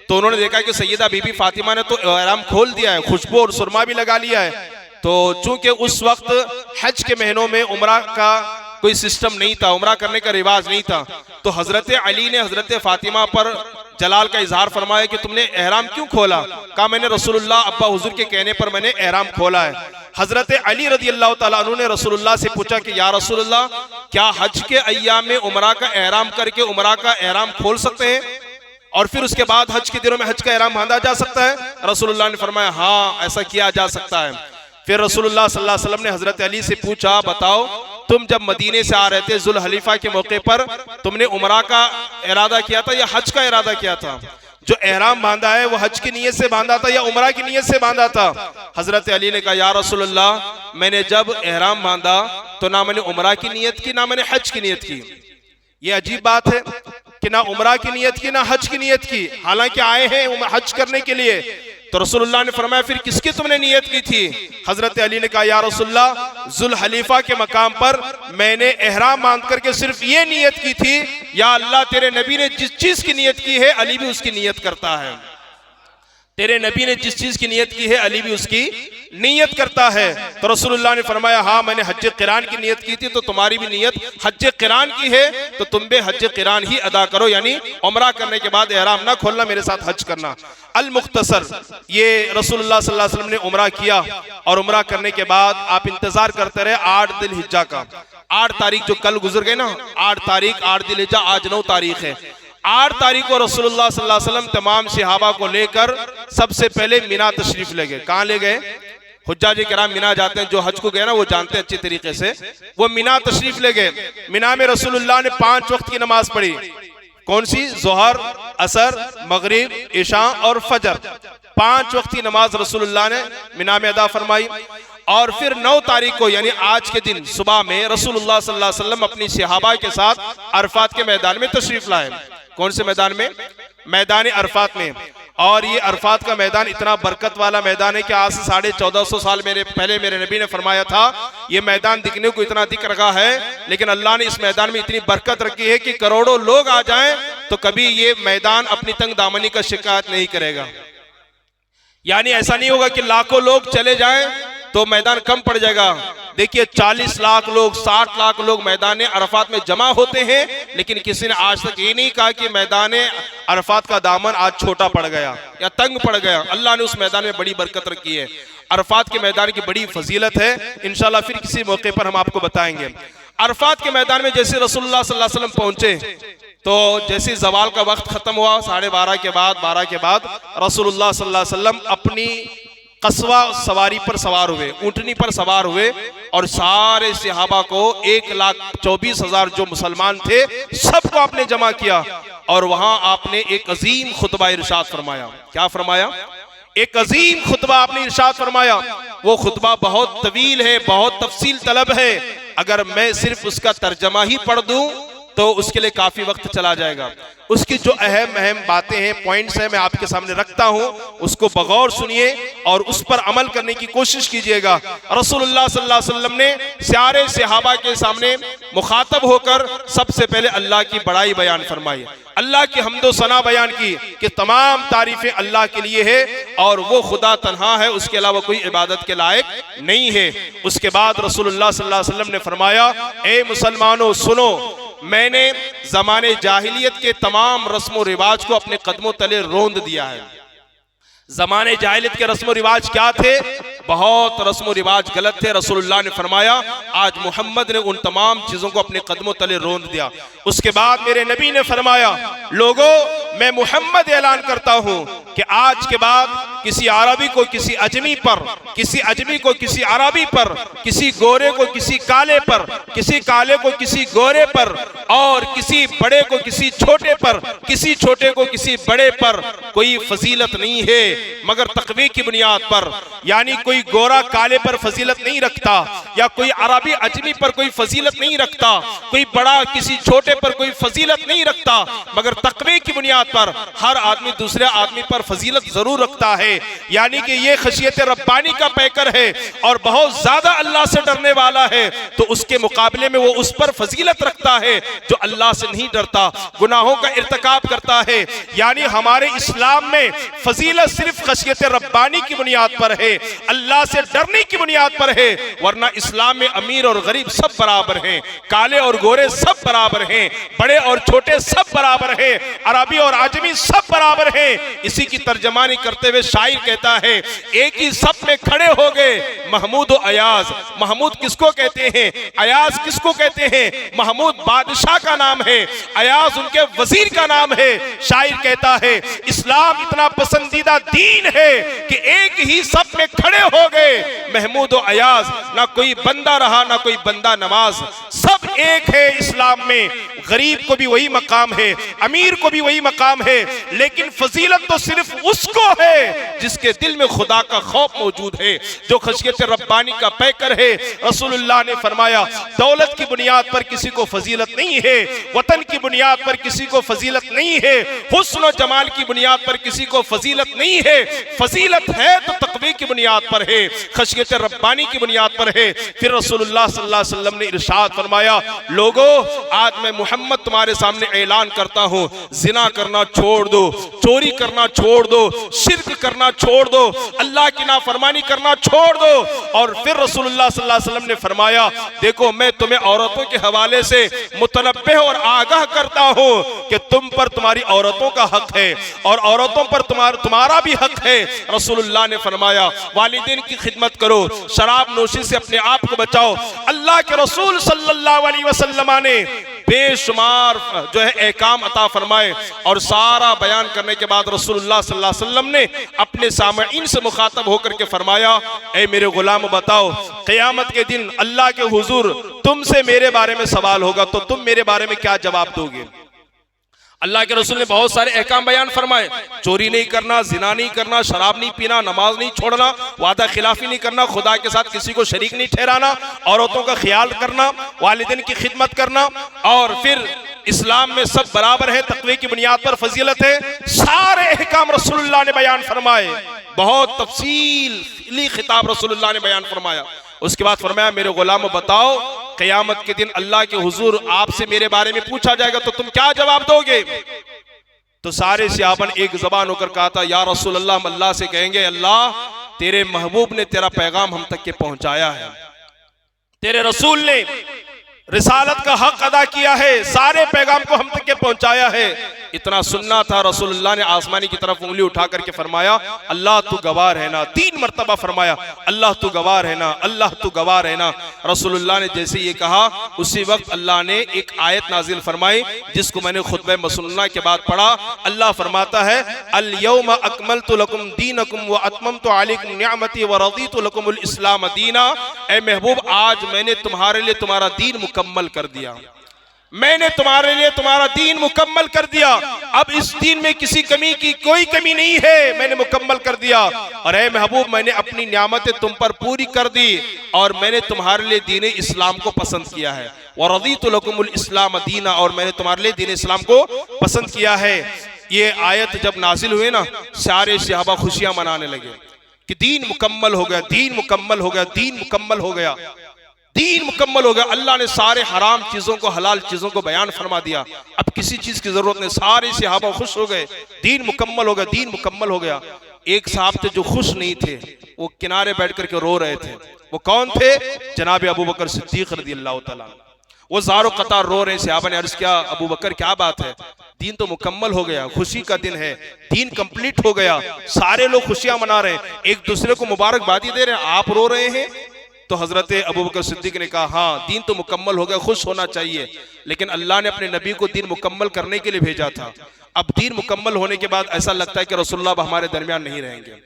तो उन्होंने देखा कि सैयदा बीबी फातिमा ने तो एहराम खोल दिया है, खुशबू और सुरमा भी लगा लिया है। तो चूंकि उस वक्त हज के महीनों में उमरा का कोई सिस्टम नहीं था, उमरा करने का रिवाज नहीं था, तो हजरत अली ने हजरत फातिमा पर जलाल का इजहार फरमाया कि तुमने एहराम क्यों खोला? कहा मैंने रसूलुल्लाह अब्बा हुजूर के कहने पर मैंने एहराम खोला है। हजरत अली रज़ी अल्लाह तआला अन्हु ने रसूलुल्लाह से पूछा कि या रसूलुल्लाह, क्या हज के अय्याम में उमरा का एहराम करके उमरा का एहराम खोल सकते हैं और फिर उसके बाद हज के दिनों में हज का एहराम बांधा जा सकता है? रसूलुल्लाह ने फरमाया हाँ, ऐसा किया जा सकता है। फिर रसूलुल्लाह सल्लल्लाहु अलैहि वसल्लम ने हजरत अली से पूछा, बताओ तुम जब मदीने से आ रहे थे जुल हलीफा के मौके पर तुमने उमरा का इरादा किया था या हज का इरादा किया था? जो एहराम बांधा है वो हज की नियत से बांधा था या उमरा की नियत से बांधा था? हजरत अली ने कहा, या रसूलुल्लाह, मैंने जब एहराम बांधा तो ना मैंने उमरा की नियत की ना मैंने हज की नियत की। ये अजीब बात है कि ना उमरा की नियत की ना हज की नियत की, हालांकि आए हैं हज करने के लिए। तो रसूलुल्लाह ने फरमाया फिर किसकी तुमने नियत की थी? हजरत अली ने कहा, या रसूलुल्लाह, जुल हलीफा के मकाम पर मैंने एहराम बांध करके सिर्फ ये नियत की थी या अल्लाह तेरे नबी ने जिस चीज की नियत की है अली भी उसकी नियत करता है। तेरे नबी ने जिस चीज की नियत की है अली भी उसकी नियत करता है। तो रसूलुल्लाह ने फरमाया, हाँ मैंने हज क़िरान की नियत की थी, तो तुम्हारी भी नियत हज क़िरान की है, तो तुम भी हज क़िरान ही अदा करो, यानी उम्रा करने के बाद एहराम ना खोलना, मेरे साथ हज करना। अल मुख्तसर, ये रसूलुल्लाह सल्लल्लाहु अलैहि वसल्लम ने उम्रा किया और उम्रा करने के बाद आप इंतजार करते रहे 8 दिल-हिज्जा का। 8 तारीख जो कल गुजर गए ना, 8 तारीख 8 दिल-हिज्जा, आज 9 तारीख है। 8 तारीख को रसूलुल्लाह सल्लल्लाहु अलैहि वसल्लम तमाम सहाबा को लेकर सबसे पहले मिना तशरीफ ले गए। कहाँ ले गए? हुज्जाज किराम मिना जाते हैं, जो हज को गए ना वो जानते हैं अच्छी तरीके से। वो मिना तशरीफ ले गए। मिना में रसूलुल्लाह ने 5 वक्त की नमाज पढ़ी। कौन सी? जोहर, असर, मगरिब, इशा और फजर। 5 वक्त की नमाज रसूलुल्लाह ने मिना में अदा फरमाई। और फिर 9 तारीख को यानी आज के दिन सुबह में रसूलुल्लाह सल्लल्लाहु अलैहि वसल्लम अपनी सहाबा के साथ अरफात के मैदान में तशरीफ लाए। कौन से मैदान में? मैदान अरफात में। और ये अरफात का मैदान इतना बरकत वाला मैदान है कि आज से 1450 साल पहले मेरे नबी ने फरमाया था, ये मैदान दिखने को इतना दिख रहा है, लेकिन अल्लाह ने इस मैदान में इतनी बरकत रखी है कि करोड़ों लोग आ जाएं तो कभी ये मैदान अपनी तंग दामनी का शिकायत नहीं करेगा। यानी ऐसा नहीं होगा कि लाखों लोग चले जाएं तो मैदान कम पड़ जाएगा। देखिए 40 लाख लोग, 60 लाख लोग मैदान अरफात में जमा होते हैं, लेकिन किसी ने आज तक ये नहीं कहा कि मैदान अरफात का दामन आज छोटा पड़ गया या तंग पड़ गया। अल्लाह ने उस मैदान में बड़ी बरकत रखी है। अरफात के मैदान की बड़ी फजीलत है, इंशाल्लाह फिर किसी मौके पर हम आपको बताएंगे। अरफात के मैदान में जैसे रसूलुल्लाह सल्लल्लाहु अलैहि वसल्लम पहुंचे, तो जैसे जवाल का वक्त खत्म हुआ 12:30 के बाद, 12 के बाद रसूलुल्लाह सल्लल्लाहु अलैहि वसल्लम अपनी कस्वा सवारी पर सवार हुए, ऊंटनी पर सवार हुए और सारे सहाबा को 1,24,000 जो मुसलमान थे सबको आपने जमा किया और वहां आपने एक अजीम खुतबा इरशाद फरमाया। क्या फरमाया? एक अजीम खुतबा आपने इरशाद फरमाया। वो खुतबा बहुत तवील है, बहुत तफसील तलब है। अगर मैं सिर्फ उसका तर्जमा ही पढ़ दूं तो उसके लिए काफी वक्त चला जाएगा। उसकी जो अहम बातें हैं, पॉइंट्स हैं, मैं आपके सामने रखता हूं, उसको बगौर सुनिए और उस पर अमल करने की कोशिश कीजिएगा। रसूलुल्लाह सल्लल्लाहु अलैहि वसल्लम ने सारे सहाबा के सामने मुखातब होकर सबसे पहले अल्लाह की बड़ाई बयान फरमाई, अल्लाह की हम्दो सना बयान की कि तमाम तारीफें अल्लाह के लिए है और वो खुदा तन्हा है, उसके अलावा कोई इबादत के लायक नहीं है। उसके बाद रसूलुल्लाह सल्लल्लाहु अलैहि वसल्लम ने फरमाया, ए मुसलमानों सुनो, मैंने जमाने जाहिलियत के तमाम रस्म रिवाज को अपने कदमों तले रोंद दिया है। जमाने जाहिलियत के रस्म रिवाज क्या थे? बहुत रस्म रिवाज गलत थे। रसूलुल्लाह ने फरमाया आज मोहम्मद ने उन तमाम चीजों को अपने कदमों तले रोंद दिया। उसके बाद मेरे नबी ने फरमाया, लोगों मैं मोहम्मद ऐलान करता हूं कि आज के बाद किसी अरबी को किसी अजमी पर, किसी अजमी को किसी अरबी पर, किसी गोरे को किसी काले पर, किसी काले को किसी गोरे पर और किसी बड़े को किसी छोटे पर, किसी छोटे को किसी बड़े पर कोई फजीलत नहीं है मगर तकवी की बुनियाद पर। यानी कोई गोरा काले पर फजीलत नहीं रखता या कोई अरबी अजमी पर कोई फजीलत नहीं रखता, कोई बड़ा किसी छोटे पर कोई फजीलत नहीं रखता, मगर तकवी की बुनियाद पर हर आदमी दूसरे आदमी पर फजीलत जरूर रखता है। यानी कि ये खशियत रब्बानी का पैकर है और बहुत ज्यादा अल्लाह से डरने वाला है, तो उसके मुकाबले में वो उस पर फजीलत रखता है जो अल्लाह से नहीं डरता, गुनाहों का इर्तिकाब करता है। यानी हमारे इस्लाम में फजीलत सिर्फ खशियत रब्बानी की बुनियाद पर है, अल्लाह से डरने की बुनियाद पर है, वरना इस्लाम में अमीर और गरीब सब बराबर हैं, काले और गोरे सब बराबर हैं, बड़े और छोटे सब बराबर हैं, अरबी और आजमी सब बराबर हैं। इसी की तर्जमानी करते हुए शायर कहता है, एक ही सफ में खड़े हो गए महमूद और अयाज। महमूद किसको कहते हैं? अयाज किसको कहते हैं? महमूद बादशाह का नाम है, अयाज उनके वजीर का नाम है। शायर कहता है इस्लाम इतना पसंदीदा दीन है कि एक ही सफ में खड़े हो गए महमूद और अयाज, ना कोई बंदा रहा ना कोई बंदा नमाज, सब एक है इस्लाम में। गरीब को भी वही मकाम है, अमीर को भी वही मकाम है, लेकिन फजीलत तो सिर्फ उसको है जिसके दिल में खुदा का खौफ मौजूद है, जो खशियत रब्बानी का पैकर है। रसूलुल्लाह ने फरमाया दौलत की बुनियाद पर किसी को फजीलत नहीं है, वतन की बुनियाद पर किसी को फजीलत नहीं है, हुस्न और जमाल की बुनियाद पर किसी को फजीलत नहीं है। फजीलत है तो तकवी की बुनियाद पर है, खशियत खशियत रब्बानी की बुनियाद पर है। फिर रसूलुल्लाह सल्लल्लाहु अलैहि वसल्लम ने इरशाद फरमाया, लोगो आज मैं मोहम्मद तुम्हारे सामने ऐलान करता हूँ, जिना करना छोड़ दो, चोरी करना छोड़ दो, शिर्क करना छोड़ दो, अल्लाह की नाफरमानी करना छोड़ दो। और फिर रसूलुल्लाह सल्लल्लाहु अलैहि वसल्लम ने फरमाया, देखो मैं तुम्हें औरतों के हवाले से मुतनब्बे और आगाह करता हूँ कि तुम पर तुम्हारी औरतों का हक है और औरतों पर तुम्हारा भी हक है। रसूलुल्लाह ने फरमाया, वालिदैन की खिदमत करो, शराब नोशी से अपने आप को बचाओ। अल्लाह के रसूल सल्लल्लाहु अलैहि वसल्लम ने बेशुमार जो है एहकाम अता फरमाए और सारा बयान करने के बाद रसूलुल्लाह सल्लल्लाहु अलैहि वसल्लम ने अपने सामईन से मुखातब होकर के फरमाया, ऐ मेरे गुलाम बताओ, क़यामत के दिन अल्लाह के हुजूर तुमसे मेरे बारे में सवाल होगा तो तुम मेरे बारे में क्या जवाब दोगे? अल्लाह के रसूल ने बहुत सारे अहकाम बयान फरमाए, चोरी नहीं करना, जिना नहीं करना, शराब नहीं पीना, नमाज नहीं छोड़ना, वादा खिलाफी नहीं करना, खुदा के साथ किसी को शरीक नहीं ठहराना, औरतों का ख्याल करना, वालिदैन की खिदमत करना, और फिर इस्लाम में सब बराबर है, तक़वे की बुनियाद पर फजीलत है। सारे अहकाम रसूलुल्लाह ने बयान फरमाए, बहुत तफसीली खिताब रसूलुल्लाह ने बयान फरमाया। उसके बाद फरमाया, मेरे गुलाम बताओ, क़यामत के दिन अल्लाह के हुजूर आपसे मेरे बारे में पूछा जाएगा तो तुम क्या जवाब दोगे? तो सारे सहाबा ने एक जबान होकर कहा था, या रसूल अल्लाह, हम अल्लाह से कहेंगे, अल्लाह तेरे महबूब ने तेरा पैगाम हम तक के पहुंचाया है, तेरे रसूल ने रिसालत का हक अदा किया है, सारे पैगाम को हम तक के पहुंचाया है। इतना सुनना था, रसूलुल्लाह ने आसमानी की तरफ उंगली उठा करके फरमाया, अल्लाह तू गवाह रहना। 3 मरतबा फरमाया, अल्लाह तू गवाह रहना, अल्लाह तू गवाह रहना। रसूलुल्लाह ने जैसे ये कहा, उसी वक्त अल्लाह ने एक आयत नाजिल फरमाई, जिसको मैंने खुतबा मसनूना के बाद पढ़ा। अल्लाह फरमाता है, अल यौमा अकमलतु लकुम दीनकुम व अतममतु अलैकुम निअमती व रदीतु लकुमुल इस्लाम दीना। ऐ महबूब, आज मैंने तुम्हारे लिए तुम्हारा दीन मुकम्मल कर दिया, मैंने तुम्हारे लिए तुम्हारा दीन मुकम्मल कर दिया। अब इस दीन में किसी कमी की कोई कमी नहीं है, मैंने मुकम्मल कर दिया। और ऐ महबूब, मैंने अपनी नियामतें तुम पर पूरी कर दी और मैंने तुम्हारे लिए दीन इस्लाम को पसंद किया है। वरदीतु लकुमुल इस्लाम दीना, और मैंने तुम्हारे लिए दीन इस्लाम को पसंद किया है। ये आयत जब नाजिल हुए ना, सारे सहाबा खुशियां मनाने लगे कि दीन मुकम्मल हो गया, दीन मुकम्मल हो गया, दीन मुकम्मल हो गया, दीन मुकम्मल हो गया। अल्लाह ने सारे हराम चीजों को हलाल चीजों को बयान फरमा दिया, अब किसी चीज की जरूरत नहीं। सारे सहाबा खुश हो गए, दीन मुकम्मल हो गया, दीन मुकम्मल हो गया। एक साहब थे जो खुश नहीं थे, वो किनारे बैठ करके रो रहे थे। वो कौन थे? जनाब अबू बकर सिद्दीक रज़ियल्लाहु तआला। वो ज़ारो कतार रो रहे। सहाबा ने अर्ज किया, अबू बकर क्या बात है? दीन तो मुकम्मल हो गया, खुशी का दिन है, दीन कंप्लीट हो गया, सारे लोग खुशियां मना रहे हैं, एक दूसरे को मुबारकबादी दे रहे हैं, आप रो रहे हैं? तो हजरत अबू बकर सिद्दीक ने कहा, हाँ दीन तो मुकम्मल हो गया, खुश होना चाहिए, लेकिन अल्लाह ने अपने नबी को दीन मुकम्मल करने के लिए भेजा था। अब दीन मुकम्मल होने के बाद ऐसा लगता है कि रसूलुल्लाह अब हमारे दरमियान नहीं रहेंगे।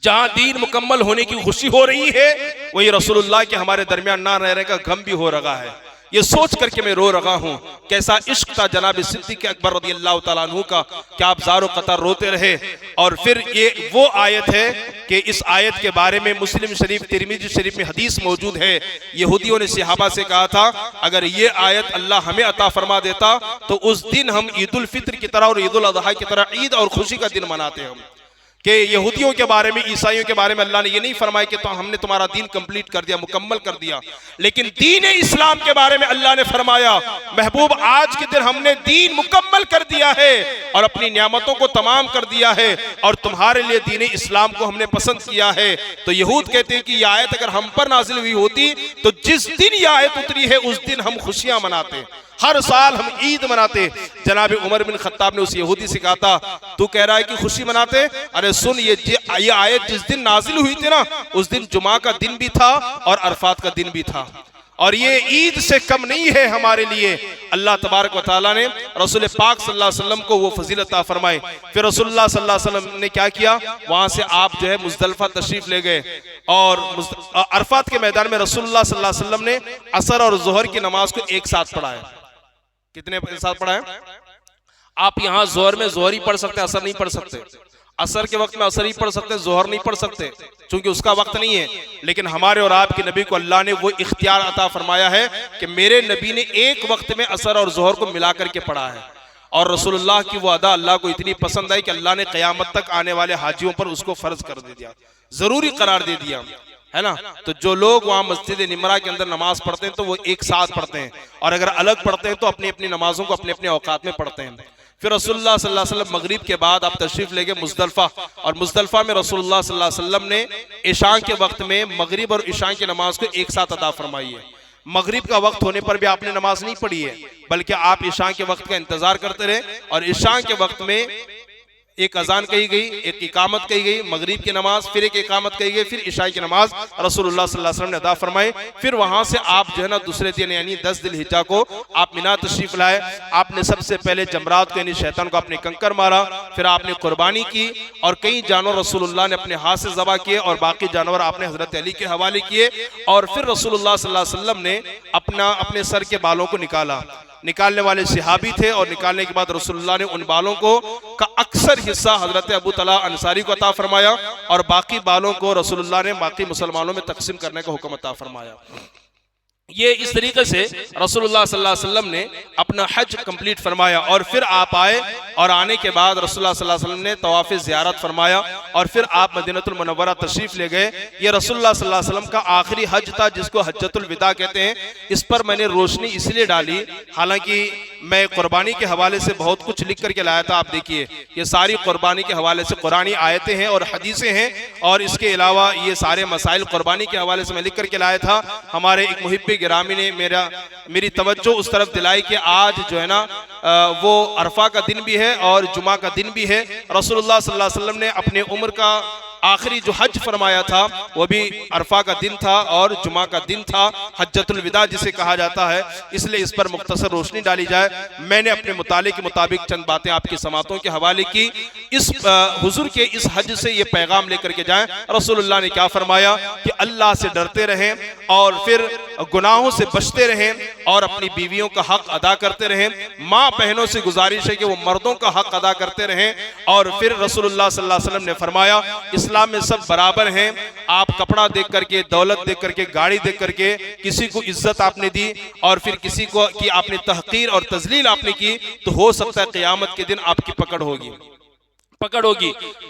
जहां दीन मुकम्मल होने की खुशी हो रही है, वही रसूलुल्लाह के हमारे दरमियान ना रहने का गम भी हो रहा है। ये सोच करके मैं रो रहा हूँ, कैसा इश्क था जनाब सिद्दीक अकबर रज़ियल्लाहु तआला अन्हु का, क्या आप ज़ारो कतार रोते रहे। और फिर ये वो आयत है कि इस आयत के बारे में मुस्लिम शरीफ, तिरमिज़ी शरीफ में हदीस मौजूद है। यहूदियों ने सहाबा से कहा था, अगर ये आयत अल्लाह हमें अता फरमा देता तो उस दिन हम ईद उल फित्र की तरह और ईद उल अज़हा की तरह ईद और खुशी का दिन मनाते हम। कि यहूदियों के बारे में, ईसाइयों के बारे में अल्लाह ने ये नहीं फरमाया कि तो हमने तुम्हारा दीन कंप्लीट कर दिया, मुकम्मल कर दिया, लेकिन दीन इस्लाम के बारे में अल्लाह ने फरमाया, महबूब आज के दिन हमने दीन मुकम्मल कर दिया है और अपनी नियामतों को तमाम कर दिया है और तुम्हारे लिए दीन इस्लाम को हमने पसंद किया है। तो यहूद कहते हैं कि यह आयत अगर हम पर नाजिल हुई होती तो जिस दिन यह आयत उतरी है उस दिन हम खुशियां मनाते, हर साल हम ईद मनाते। जनाब उमर बिन खत्ताब ने उस यहूदी से कहा था, तू कह रहा है कि खुशी मनाते, अरे सुन, ये आयत जिस दिन नाजिल हुई थी ना, उस दिन जुमा का दिन भी था और अरफात का दिन भी था, और ये ईद से कम नहीं है हमारे लिए। अल्लाह तबारक व तआला ने रसूल पाक सल्लल्लाहु अलैहि वसल्लम को वो फजीलत अता फरमाई। फिर रसूलुल्लाह सल्लल्लाहु अलैहि वसल्लम ने क्या किया, वहां से आप जो है मुज़दलिफा तशरीफ ले गए और अरफात के मैदान में रसूलुल्लाह सल्लल्लाहु अलैहि वसल्लम ने असर और ज़ोहर की नमाज को एक साथ पढ़ाया। कितने साथ पढ़ा है? आप यहाँ जोहर में जोहर ही पढ़ सकते, असर नहीं पढ़ सकते, असर के वक्त में असर ही पढ़ सकते, जोहर नहीं पढ़ सकते, क्योंकि उसका वक्त नहीं है। लेकिन हमारे और आपके नबी को अल्लाह ने वो इख्तियार अता फरमाया है कि मेरे नबी ने एक वक्त में असर और जोहर को मिला करके पढ़ा है, और रसूलुल्लाह की वो अदा अल्लाह को इतनी पसंद आई कि अल्लाह ने क़यामत तक आने वाले हाजियों पर उसको फर्ज कर दे दिया, जरूरी करार दे दिया। है ना। तो जो लोग वहाँ मस्जिद निमरा के अंदर नमाज पढ़ते हैं तो वो एक साथ पढ़ते हैं, और अगर अलग पढ़ते हैं तो अपनी अपनी नमाजों को अपने अपने औकात में पढ़ते हैं। फिर रसूलुल्लाह सल्लल्लाहु अलैहि वसल्लम मगरिब के बाद आप तशरीफ ले गए मुज़दलिफा, और मुज़दलिफा में रसूलुल्लाह सल्लल्लाहु अलैहि वसल्लम ने इशा के वक्त में मगरिब और इशा की नमाज को एक साथ अदा फरमाई है। मगरिब का वक्त होने पर भी आपने नमाज नहीं पढ़ी है, बल्कि आप इशा के वक्त का इंतजार करते रहे, और इशा के वक्त में एक अजान कही गई, एक इकामत कही गई, मगरिब की नमाज, फिर एक इकामत कही गई, फिर इशा की नमाज रसूलुल्लाह सल्लल्लाहु अलैहि वसल्लम ने अदा फरमाई। फिर वहां से आप जो है ना दूसरे दिन यानी 10 दिलहिज्जा को आप मिना तशरीफ लाए। आपने सबसे पहले जमरात को यानी शैतान को आपने कंकर मारा, फिर आपने कुर्बानी की, और कई जानवर रसूलुल्लाह ने अपने हाथ से ज़बह किए और बाकी जानवर आपने हजरत अली के हवाले किए। और फिर रसूलुल्लाह सल्लल्लाहु अलैहि वसल्लम ने अपने सर के बालों को निकाला। निकालने वाले सहाबी थे, और निकालने के बाद रसूलुल्लाह ने उन बालों को का अक्सर हिस्सा हजरत अबू तला अंसारी को अता फरमाया, और बाकी बालों को रसूलुल्लाह ने बाकी मुसलमानों में तकसीम करने का हुक्म अता फरमाया। ये इस तरीके से रसूलुल्लाह सल्लल्लाहु अलैहि वसल्लम ने अपना हज कंप्लीट फरमाया। और फिर आप आए, और आने के बाद रसूलुल्लाह सल्लल्लाहु अलैहि वसल्लम ने तवाफ़ ज़ियारत फरमाया, और फिर आप मदीनतुल मुनव्वरा तशरीफ ले गए। ये रसूलुल्लाह सल्लल्लाहु अलैहि वसल्लम का आखिरी हज था, जिसको हज्जतुल विदा कहते हैं। इस पर मैंने रोशनी इसलिए डाली, हालांकि मैं कुर्बानी के हवाले से बहुत कुछ लिख करके लाया था। आप देखिए, ये सारी कुर्बानी के हवाले से कुरानी आयतें हैं और हदीसें हैं, और इसके अलावा ये सारे मसाइल कुर्बानी के हवाले से मैं लिख करके लाया था। हमारे एक मुहिब्बे गिरामी ने मेरी तवज्जो उस तरफ दिलाई कि आज जो है ना वो अरफा का दिन भी है और जुमा का दिन भी है। रसूलुल्लाह सल्लल्लाहु अलैहि वसल्लम ने अपने उम्र का आखिरी जो हज फरमाया था वो भी अरफा का दिन था और जुमा का दिन था, हज्जतुल विदा जिसे कहा जाता है। इसलिए इस पर मुख्तसर रोशनी डाली जाए। मैंने अपने मुताले के मुताबिक चंद बातें आपकी समातों के हवाले की। इस हुजूर के इस हज से ये पैगाम लेकर के जाएं। रसूलुल्लाह ने क्या फरमाया कि अल्लाह से डरते रहें और फिर गुनाहों से बचते रहें और अपनी बीवियों का हक अदा करते रहें। माँ बहनों से गुजारिश है कि वो मर्दों का हक अदा करते रहें। और फिर रसूलुल्लाह सल्लल्लाहु अलैहि वसल्लम ने फरमाया इस्लाम में सब बराबर हैं। आप कपड़ा देख करके, दौलत देख करके, गाड़ी देख करके किसी को इज्जत आपने दी और फिर किसी को की आपने तहकीर और तजलील आपने की, तो हो सकता है क़यामत के दिन आपकी पकड़ होगी।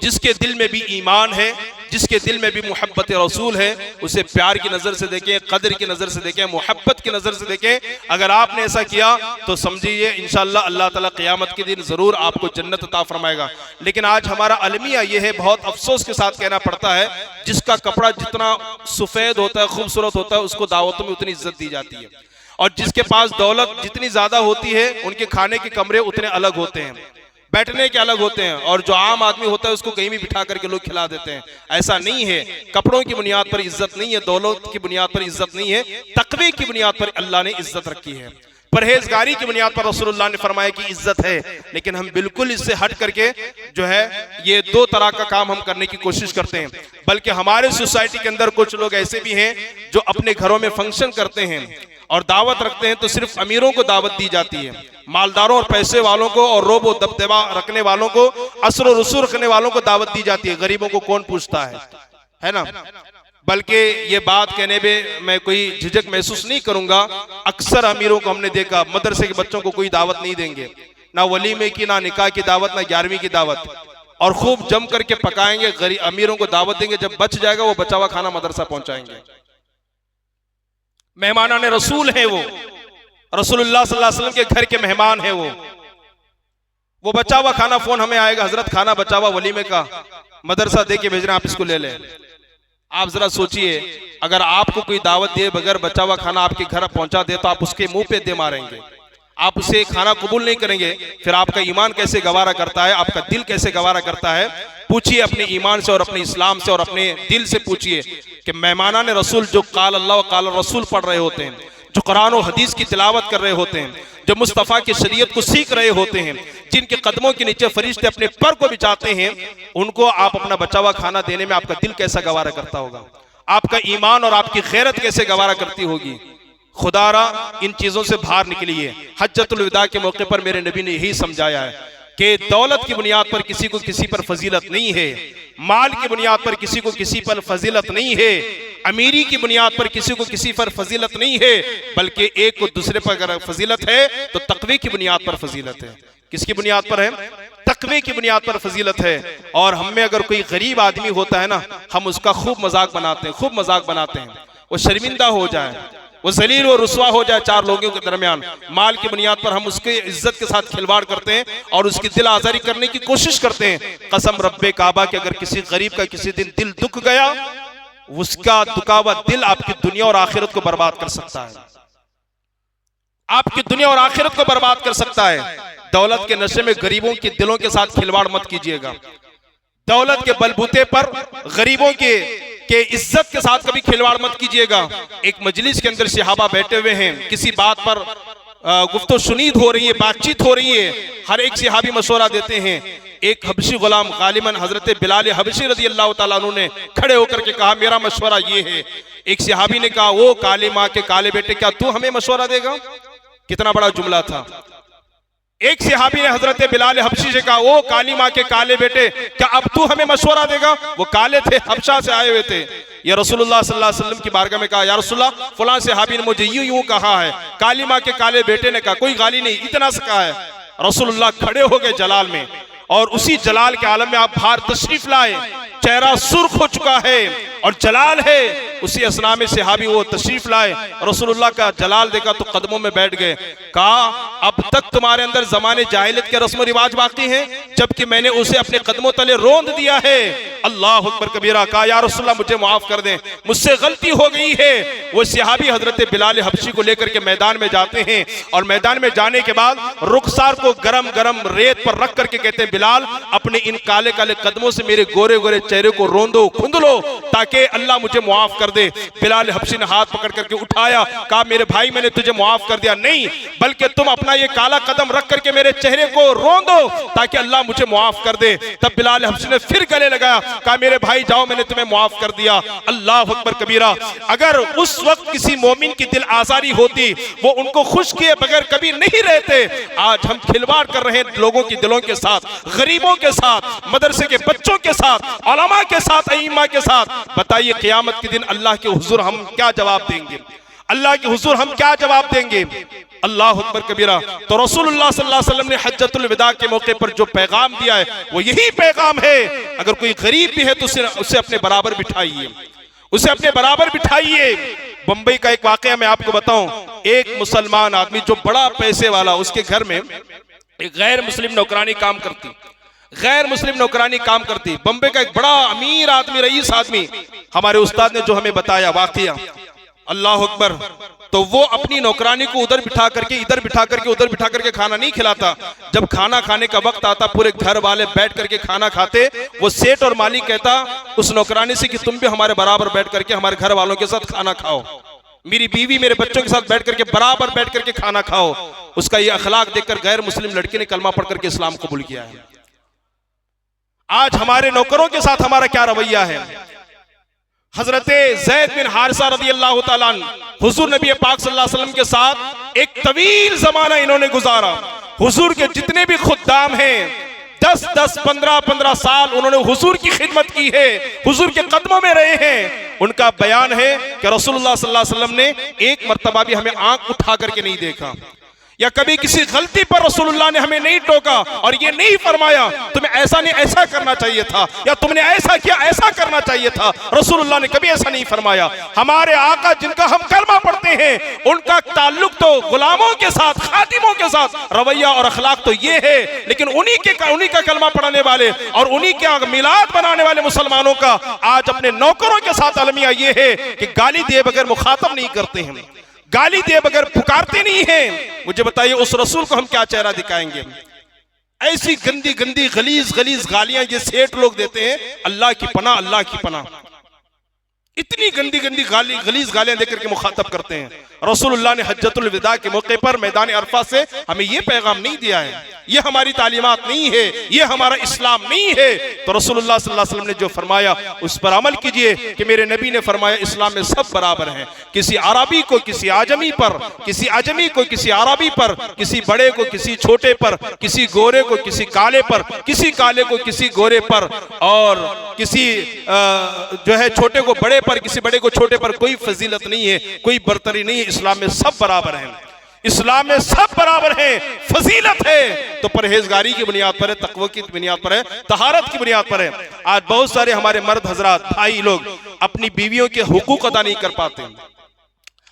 जिसके दिल में भी ईमान है, जिसके दिल में भी मोहब्बत रसूल है, उसे प्यार की नजर से देखें, कदर की नजर से देखें, मोहब्बत की नजर से देखें। अगर आपने ऐसा किया तो समझिए इंशाअल्लाह अल्लाह ताला क़यामत के दिन जरूर आपको जन्नत अता फरमाएगा। लेकिन आज हमारा अलमिया यह है, बहुत अफसोस के साथ कहना पड़ता है, जिसका कपड़ा जितना सफेद होता है, खूबसूरत होता है, उसको दावतों में उतनी इज्जत दी जाती है। और जिसके पास दौलत जितनी ज्यादा होती है, उनके खाने के कमरे उतने अलग होते हैं, बैठने के अलग होते हैं, और जो आम आदमी होता है उसको कहीं भी बिठा करके लोग खिला देते हैं। ऐसा नहीं है। कपड़ों की बुनियाद पर इज्जत नहीं है, दौलत की बुनियाद पर इज्जत नहीं है, तकवे की बुनियाद पर अल्लाह ने इज्जत रखी है। परहेजगारी की बुनियाद पर रसूलुल्लाह ने फरमाया कि इज्जत है। लेकिन हम बिल्कुल इससे हट करके जो है ये दो तरह का काम हम करने की कोशिश करते हैं। बल्कि हमारे सोसाइटी के अंदर कुछ लोग ऐसे भी हैं जो अपने घरों में फंक्शन करते हैं और दावत रखते हैं तो सिर्फ अमीरों को दावत दी जाती है, मालदारों और पैसे वालों को और रोब और दबदबा रखने वालों को, असर और रसूल रखने वालों को दावत दी जाती है। गरीबों को कौन पूछता है ना। बल्कि ये बात कहने में मैं कोई झिझक महसूस नहीं करूंगा। अक्सर अमीरों को हमने देखा मदरसे के बच्चों को कोई दावत नहीं देंगे, ना वलीमे की, ना निकाह की दावत, ना 11वीं की दावत, और खूब जम करके पकाएंगे। गरीब अमीरों को दावत देंगे, जब बच जाएगा वो बचा हुआ खाना मदरसा पहुंचाएंगे। मेहमानाने रसूल हैं वो, रसूलुल्लाह सल्लल्लाहु अलैहि वसल्लम के घर के मेहमान हैं वो बचा हुआ खाना फोन हमें आएगा, हजरत खाना बचा हुआ वलीमे का मदरसा दे के भेज रहे हैं, आप इसको ले लें। आप जरा सोचिए, अगर आपको कोई दावत दिए बगैर बचा हुआ खाना आपके घर पहुंचा दे तो आप उसके मुंह पे दे मारेंगे, आप उसे खाना कबूल नहीं करेंगे। फिर आपका ईमान कैसे गवारा करता है, आपका दिल कैसे गवारा करता है? पूछिए अपने ईमान से और अपने इस्लाम से और अपने दिल से पूछिए कि मेहमानाने रसूल जो काल अल्लाह व काल रसूल पढ़ रहे होते हैं, जो कुरान और हदीस की तिलावत कर रहे होते हैं, जो मुस्तफ़ा की शरीयत को सीख रहे होते हैं, जिनके कदमों के नीचे फरिश्ते अपने पर को बिछाते हैं, उनको आप अपना बचा हुआ खाना देने में आपका दिल कैसा गवारा करता होगा? आपका ईमान और आपकी खैरत कैसे गवारा करती होगी? खुदारा इन चीजों से बाहर निकलिए। हज्जतुल विदा के मौके पर मेरे नबी ने यही समझाया है कि दौलत की बुनियाद पर किसी को किसी पर फजीलत नहीं है, माल की बुनियाद पर किसी को किसी पर फजीलत नहीं है, अमीरी की बुनियाद पर किसी को किसी पर फजीलत नहीं है, बल्कि एक को दूसरे पर अगर फजीलत है तो तकवे की बुनियाद पर फजीलत है। किसकी बुनियाद पर है? तकवे की बुनियाद पर फजीलत है। और हम में अगर कोई गरीब आदमी होता है ना, हम उसका खूब मजाक बनाते हैं, खूब मजाक बनाते हैं। वो शर्मिंदा हो जाए, वो जलील और रुसवा हो जाए चार लोगों के दरमियान, माल की बुनियाद पर हम उसके इज्जत के साथ खिलवाड़ करते हैं और उसकी दिल आजारी करने की कोशिश करते हैं। कसम रब्बे काबा के अगर किसी गरीब का किसी दिन दिल दुख गया, उसका दुखा हुआ दिल आपकी दुनिया और आखिरत को बर्बाद कर सकता है, आपकी दुनिया और आखिरत को बर्बाद कर सकता है। दौलत के नशे में गरीबों के दिलों के साथ खिलवाड़ मत कीजिएगा। दौलत के बलबूते पर गरीबों के इज्जत के साथ कभी खिलवाड़ मत कीजिएगा। एक मजलिस के अंदर सहाबा बैठे हुए हैं, किसी बात पर गुफ्तो सुनीद हो रही है, बातचीत हो रही है, हर एक सहाबी मशवरा देते हैं। एक हबशी गुलाम गालिबन हजरत बिलाल हबशी रजी अल्लाह तआला अन्हु ने खड़े होकर के कहा, मेरा मशवरा ये है। एक सहाबी ने कहा, वो काली माँ के काले बेटे, क्या तू हमें मशवरा देगा? कितना बड़ा जुमला था। एक सहाबी ने हजरत बिलाल हबशी से कहा, ओ काली माँ के काले बेटे, क्या अब तू हमें मशवरा देगा? वो काले थे, हबशा से आए हुए थे। ये रसूलुल्लाह सल्लल्लाहु अलैहि वसल्लम की बारगाह में कहा, या रसूलल्लाह फलां सहाबी ने मुझे यूं यूं कहा है। काली माँ के काले बेटे ने कहा, कोई गाली नहीं, इतना सा कहा है। रसूलुल्लाह खड़े हो गए जलाल में, और उसी जलाल के आलम में आप बाहर तशरीफ लाए, चेहरा सुर्ख हो चुका है और जलाल है। उसी असना में सहाबी वो तशरीफ लाए, रसूलुल्लाह का जलाल देखा तो कदमों में बैठ गए। कहा, अब तक तुम्हारे अंदर जमाने जाहिलियत के रस्म रिवाज बाकी हैं, जबकि मैंने उसे अपने कदमों तले रोंद दिया है। अल्लाह अकबर कबीरा। कहा, या रसूलुल्लाह मुझे माफ कर दें, मुझसे गलती हो गई है। वो सहाबी हजरत बिलाल हबशी को लेकर के मैदान में जाते हैं, और मैदान में जाने के बाद रुखसार को गरम गरम रेत पर रख करके कहते हैं, बिलाल अपने इन काले काले कदमों से मेरे गोरे गोरे चेहरे को रोंदो, खुंद लो, ताकि अल्लाह मुझे मुआफ कर दे। बिलाल हबशी ने हाथ पकड़ करके उठाया, कहा, मेरे भाई मैंने तुझे मुआफ कर दिया नहीं, बल्कि तुम अपना ये काला कदम रख करके मेरे चेहरे को रोंदो ताकि अल्लाह मुझे मुआफ कर दे। तब बिलाल हबशी ने फिर गले लगाया, कहा, मेरे भाई जाओ, मैंने तुम्हें मुआफ कर दिया। अल्लाह अकबर कबीरा। अगर उस वक्त किसी मोमिन की दिल आजारी होती, वो उनको खुश किए बगैर कभी नहीं रहते। आज हम खिलवाड़ कर रहे हैं लोगों की दिलों के साथ, गरीबों के साथ, मदरसे के बच्चों के साथ, उलमा के साथ, अइम्मा के साथ। बताइए क़यामत के दिन अल्लाह के हुजूर हम क्या जवाब देंगे? अल्लाह के हुजूर हम क्या जवाब देंगे? अल्लाह अकबर कबीरा। तो रसूलुल्लाह सल्लल्लाहु अलैहि वसल्लम ने हज्जतुल विदा के मौके पर जो पैगाम दिया है, वो यही पैगाम है। अगर कोई गरीब भी है तो उसे अपने बराबर बिठाइए, उसे अपने बराबर बिठाइए। बंबई का एक वाकया मैं आपको बताऊं। एक मुसलमान आदमी जो बड़ा पैसे वाला, उसके घर में एक गैर मुस्लिम नौकरानी काम करती, गैर मुस्लिम नौकरानी काम करती। बंबई का एक बड़ा अमीर आदमी, रईस आदमी, हमारे उस्ताद ने जो हमें बताया वाकया, अल्लाह अकबर। तो वो अपनी नौकरानी को उधर बिठा करके, इधर बिठा करके, उधर बिठा करके खाना नहीं खिलाता। जब खाना खाने का वक्त आता, पूरे घर वाले बैठ करके खाना खाते। वो सेठ और मालिक कहता उस नौकरानी से कि तुम भी हमारे बराबर बैठ करके हमारे घर वालों के साथ खाना खाओ, मेरी बीवी मेरे बच्चों के साथ बैठ करके बराबर बैठ करके खाना खाओ। उसका ये अखलाक देखकर गैर मुस्लिम लड़के ने कलमा पढ़ करके इस्लाम कबूल किया है। आज हमारे नौकरों के साथ हमारा क्या रवैया है? हजरत ज़ैद बिन हारिसा रज़ी अल्लाह तआला अन्हु हुजूर नबी पाक सल्लल्लाहु अलैहि वसल्लम के साथ एक तवील जमाना इन्होंने गुजारा। हुजूर के जितने भी खुद्दाम हैं, 10-10, 15-15 साल उन्होंने हुजूर की खिदमत की है, हुजूर के कदमों में रहे हैं। उनका बयान है कि रसूलुल्लाह सल्लल्लाहु अलैहि वसल्लम ने एक मर्तबा भी हमें आंख उठा करके नहीं देखा, या कभी किसी गलती पर रसूलुल्लाह ने हमें नहीं टोका और ये नहीं फरमाया तुम्हें ऐसा नहीं ऐसा करना चाहिए था, या तुमने ऐसा किया ऐसा करना चाहिए था। रसूलुल्लाह ने कभी ऐसा नहीं फरमाया। हमारे आका जिनका हम कलमा पढ़ते हैं, उनका ताल्लुक तो गुलामों के साथ, खादिमों के साथ रवैया और अखलाक तो ये है, लेकिन उन्हीं का कलमा पढ़ने वाले और उन्हीं के मिलाद बनाने वाले मुसलमानों का आज अपने नौकरों के साथ अलमिया ये है कि गाली दिए बगैर मुखातब नहीं करते हैं, गाली दिए बगैर पुकारते नहीं हैं। मुझे बताइए उस रसूल को हम क्या चेहरा दिखाएंगे? ऐसी गंदी गंदी गलीज गलीज गालियां ये सेठ लोग देते हैं। अल्लाह की पनाह, अल्लाह की पनाह। इतनी गंदी गंदी गलीज गालियां देकर के मुखातब करते हैं। रसूलुल्लाह ने हज्जतुल विदा के मौके पर मैदान अरफा से हमें यह पैगाम नहीं दिया है, ये हमारी तालीमात नहीं है, ये हमारा इस्लाम नहीं है। तो रसूलुल्लाह सल्लल्लाहु अलैहि वसल्लम ने जो फरमाया उस पर अमल कीजिए कि मेरे नबी ने फरमाया इस्लाम में सब बराबर हैं। किसी अरबी को किसी आजमी पर, किसी आजमी को किसी अरबी पर, किसी बड़े को किसी छोटे पर, किसी गोरे को किसी काले पर, किसी काले को किसी गोरे पर, और किसी जो है छोटे को बड़े पर, किसी बड़े को छोटे पर कोई फजीलत नहीं है, कोई बरतरी नहीं है। इस्लाम में सब बराबर हैं। इस्लाम में सब बराबर हैं, फजीलत है तो परहेजगारी की बुनियाद पर है, तकवा की बुनियाद पर है, तहारत की बुनियाद पर है। आज बहुत सारे हमारे मर्द हजरात भाई लोग अपनी बीवियों के हुकूक अदा नहीं कर पाते,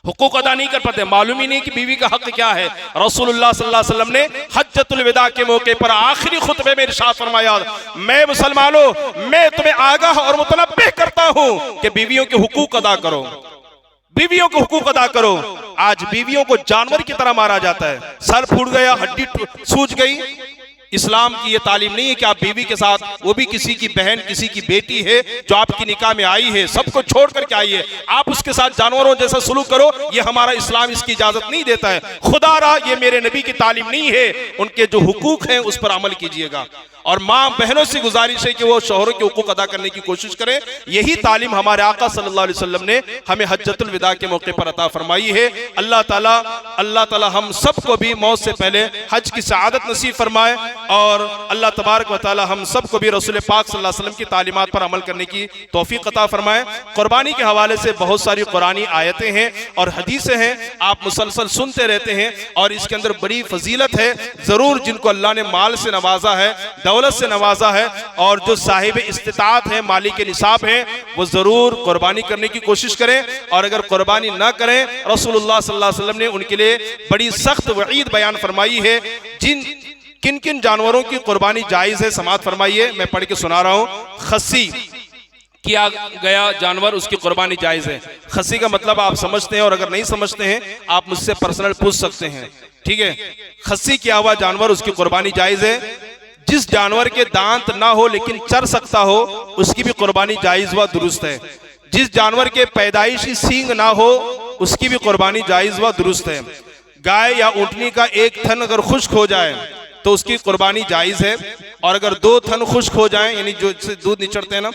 हुकूक अदा नहीं कर पाते, मालूम ही नहीं कि बीवी का हक क्या है। रसूलुल्लाह सल्लल्लाहु अलैहि वसल्लम ने हज्जतुल विदा के मौके पर आखिरी खुतबे में इरशाद फरमाया, मैं मुसलमानों, मैं तुम्हें आगाह और मुतनब्बिह करता हूं कि बीवियों के हुकूक अदा करो, बीवियों को हुकूक अदा करो। आज बीवियों को जानवर की तरह मारा जाता है, सर फूट गया, हड्डी सूज गई। इस्लाम की ये तालीम नहीं है कि आप बीवी के साथ, वो भी किसी की बहन, किसी की बेटी है जो आपकी निकाह में आई है, सबको छोड़ करके आई है, आप उसके साथ जानवरों जैसा सलूक करो, ये हमारा इस्लाम इसकी इजाजत नहीं देता है। खुदा रहा ये मेरे नबी की तालीम नहीं है। उनके जो हुकूक हैं उस पर अमल कीजिएगा। और माँ बहनों से गुजारिश है कि वो शौहरों के हुकूक अदा करने की कोशिश करें। यही तालीम हमारे आका सल्लल्लाहु अलैहि वसल्लम ने हमें हज्जतुल विदा के मौके पर अता फरमाई है। अल्लाह ताला हम सबको भी मौत से पहले हज की सआदत नसीब फरमाए और अल्लाह तबारक व तआला हम सबको भी रसूल पाक सल्लल्लाहु अलैहि वसल्लम की तालीमात पर अमल करने की तौफीक अता फरमाए। कुर्बानी के हवाले से बहुत सारी कुरानी आयतें हैं और हदीसें हैं, आप मुसलसल सुनते रहते हैं और इसके अंदर बड़ी फजीलत है। जरूर जिनको अल्लाह ने माल से नवाजा है, दौलत से नवाजा है और जो साहिब इस्तिताअत है, मालिक निसाब है, वो जरूर कुर्बानी करने की कोशिश करें। और अगर कुर्बानी ना करें, रसूलुल्लाह सल्लल्लाहु अलैहि वसल्लम ने उनके लिए बड़ी सख्त वईद बयान फरमाई है। किन किन जानवरों की कुर्बानी जायज है समाअत फरमाइए, मैं पढ़ के सुना रहा हूँ। खस्सी किया गया जानवर, उसकी कुर्बानी जायज है। खस्सी का मतलब आप समझते हैं और अगर नहीं समझते हैं आप मुझसे पर्सनल पूछ सकते हैं, ठीक है। खस्सी किया हुआ जानवर, उसकी कुर्बानी जायज है। जिस जानवर के दांत ना हो लेकिन चर सकता हो, उसकी भी कुर्बानी जायज व दुरुस्त है। जिस जानवर के पैदाइशी सींग ना हो, उसकी भी कुर्बानी जायज व दुरुस्त है। गाय या ऊंटनी का एक थन अगर खुश्क हो जाए तो उसकी कुर्बानी जायज है। और अगर दो थन खुश्क हो जाए, यानी जो दूध निचड़ते हैं ना,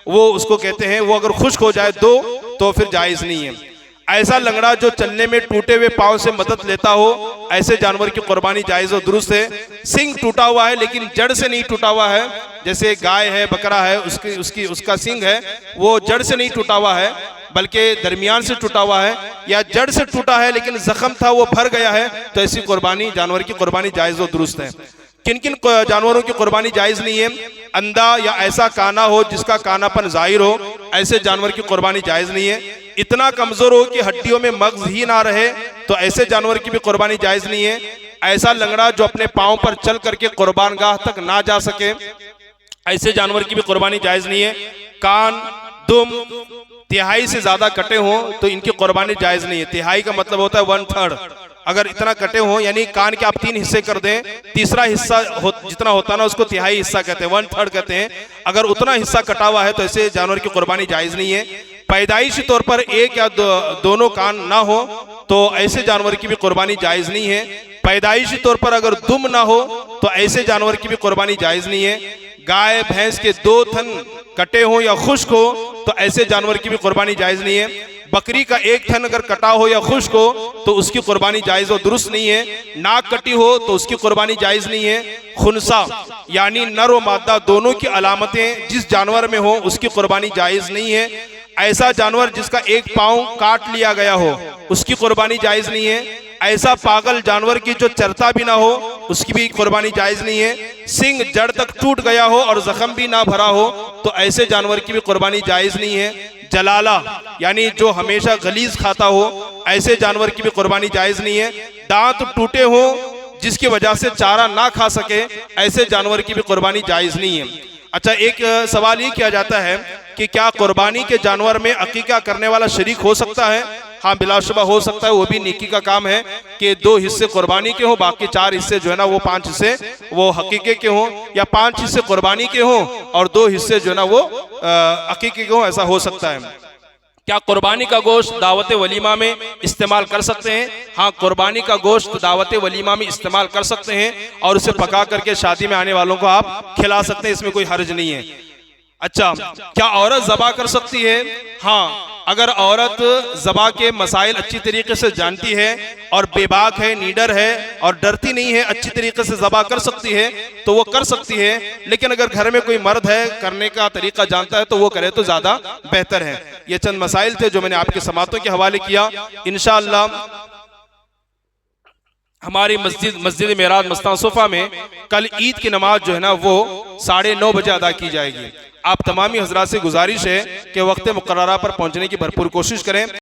वो उसको कहते हैं, वो अगर खुश्क हो जाए दो तो फिर जायज नहीं है। ऐसा लंगड़ा जो चलने में टूटे हुए पांव से मदद लेता हो, ऐसे जानवर की कुर्बानी जायज और दुरुस्त है। सिंग टूटा हुआ है लेकिन जड़ से नहीं टूटा हुआ है, जैसे गाय है, बकरा है, उसका सिंग है वो जड़ से नहीं टूटा हुआ है बल्कि दरमियान से टूटा हुआ है, या जड़ से टूटा है लेकिन जख्म था वो भर गया है, तो ऐसी कुर्बानी, जानवर की कुर्बानी जायज और दुरुस्त है। किन किन जानवरों की कुर्बानी जायज नहीं है? अंधा या ऐसा काना हो जिसका कानापन जाहिर हो, ऐसे जानवर की कुर्बानी जायज नहीं है। इतना कमजोर हो कि हड्डियों में मग्ज ही ना रहे, तो ऐसे जानवर की भी कुर्बानी जायज नहीं है। ऐसा लंगड़ा जो अपने पांव पर चल करके कुर्बानगाह तक ना जा सके, ऐसे जानवर की भी कुर्बानी जायज नहीं है। कान, दुम तिहाई से ज्यादा कटे हों तो इनकी कुर्बानी जायज नहीं है। तिहाई का मतलब होता है 1/3। अगर इतना कटे हों, यानी कान के आप 3 हिस्से कर दें, तीसरा हिस्सा जितना होता है ना उसको तिहाई हिस्सा कहते हैं, 1/3 कहते हैं। अगर उतना हिस्सा कटा हुआ है तो ऐसे जानवर की कुर्बानी जायज नहीं है। पैदाइशी तौर पर एक या दोनों कान ना हो तो ऐसे जानवर की भी कुर्बानी जायज नहीं है। पैदाइशी तौर पर अगर दुम ना हो तो ऐसे जानवर की भी कुर्बानी जायज नहीं है। गाय भैंस के 2 थन कटे हो या खुश्क हो तो ऐसे जानवर की भी कुर्बानी जायज नहीं है। बकरी का 1 थन अगर कटा हो या खुश्क हो तो उसकी कुर्बानी जायज और दुरुस्त नहीं है। नाक कटी हो तो उसकी कुर्बानी जायज नहीं है। खुनसा यानी नर व मादा दोनों की अलामतें जिस जानवर में हो उसकी कुर्बानी जायज नहीं है। ऐसा जानवर जिसका एक पांव काट लिया गया हो उसकी कुर्बानी जायज नहीं है। ऐसा पागल जानवर की जो चरता भी ना हो उसकी भी कुर्बानी जायज नहीं है। सिंग जड़ तक टूट गया हो और जख्म भी ना भरा हो तो ऐसे जानवर की भी कुर्बानी जायज नहीं है। जलाला यानी जो हमेशा गलीज खाता हो, ऐसे जानवर की भी कुर्बानी जायज नहीं है। दांत टूटे हो जिसकी वजह से चारा ना खा सके, ऐसे जानवर की भी कुर्बानी जायज नहीं है। अच्छा, एक सवाल ये किया जाता है कि क्या कुर्बानी के जानवर में अकीका करने वाला शरीक हो सकता है? हाँ, बिलाशुबा हो सकता है। वो भी नेकी का काम है कि 2 हिस्से कुर्बानी के हो, बाकी 4 हिस्से जो है ना वो 5 हिस्से वो हकीके के हो, या 5 हिस्से कुर्बानी के हो और 2 हिस्से जो है ना वो हकीके के हो, ऐसा हो सकता है। क्या कुर्बानी का गोश्त दावत वलीमा में इस्तेमाल कर सकते हैं? हाँ, कुर्बानी का गोश्त दावत वलीमा में इस्तेमाल कर सकते हैं और उसे पका करके शादी में आने वालों को आप खिला सकते हैं, इसमें कोई हर्ज नहीं है। अच्छा, क्या औरत ज़बा कर सकती है? हाँ, अगर औरत ज़बा के मसाइल अच्छी तरीके से जानती है और बेबाक है, नीडर है और डरती नहीं है, अच्छी तरीके से ज़बा कर सकती है तो वो कर सकती है। लेकिन अगर घर में कोई मर्द है, करने का तरीका जानता है तो वो करे तो ज़्यादा बेहतर है। ये चंद मसाइल थे जो मैंने आपके समातों के हवाले किया। इंशाअल्लाह हमारी मस्जिद मेराज मस्तान सोफा में कल ईद की नमाज जो है ना वो 9:30 बजे अदा की जाएगी। आप तमामी हजरात से गुजारिश है कि वक्त मुकर्ररा पर पहुंचने की भरपूर कोशिश करें।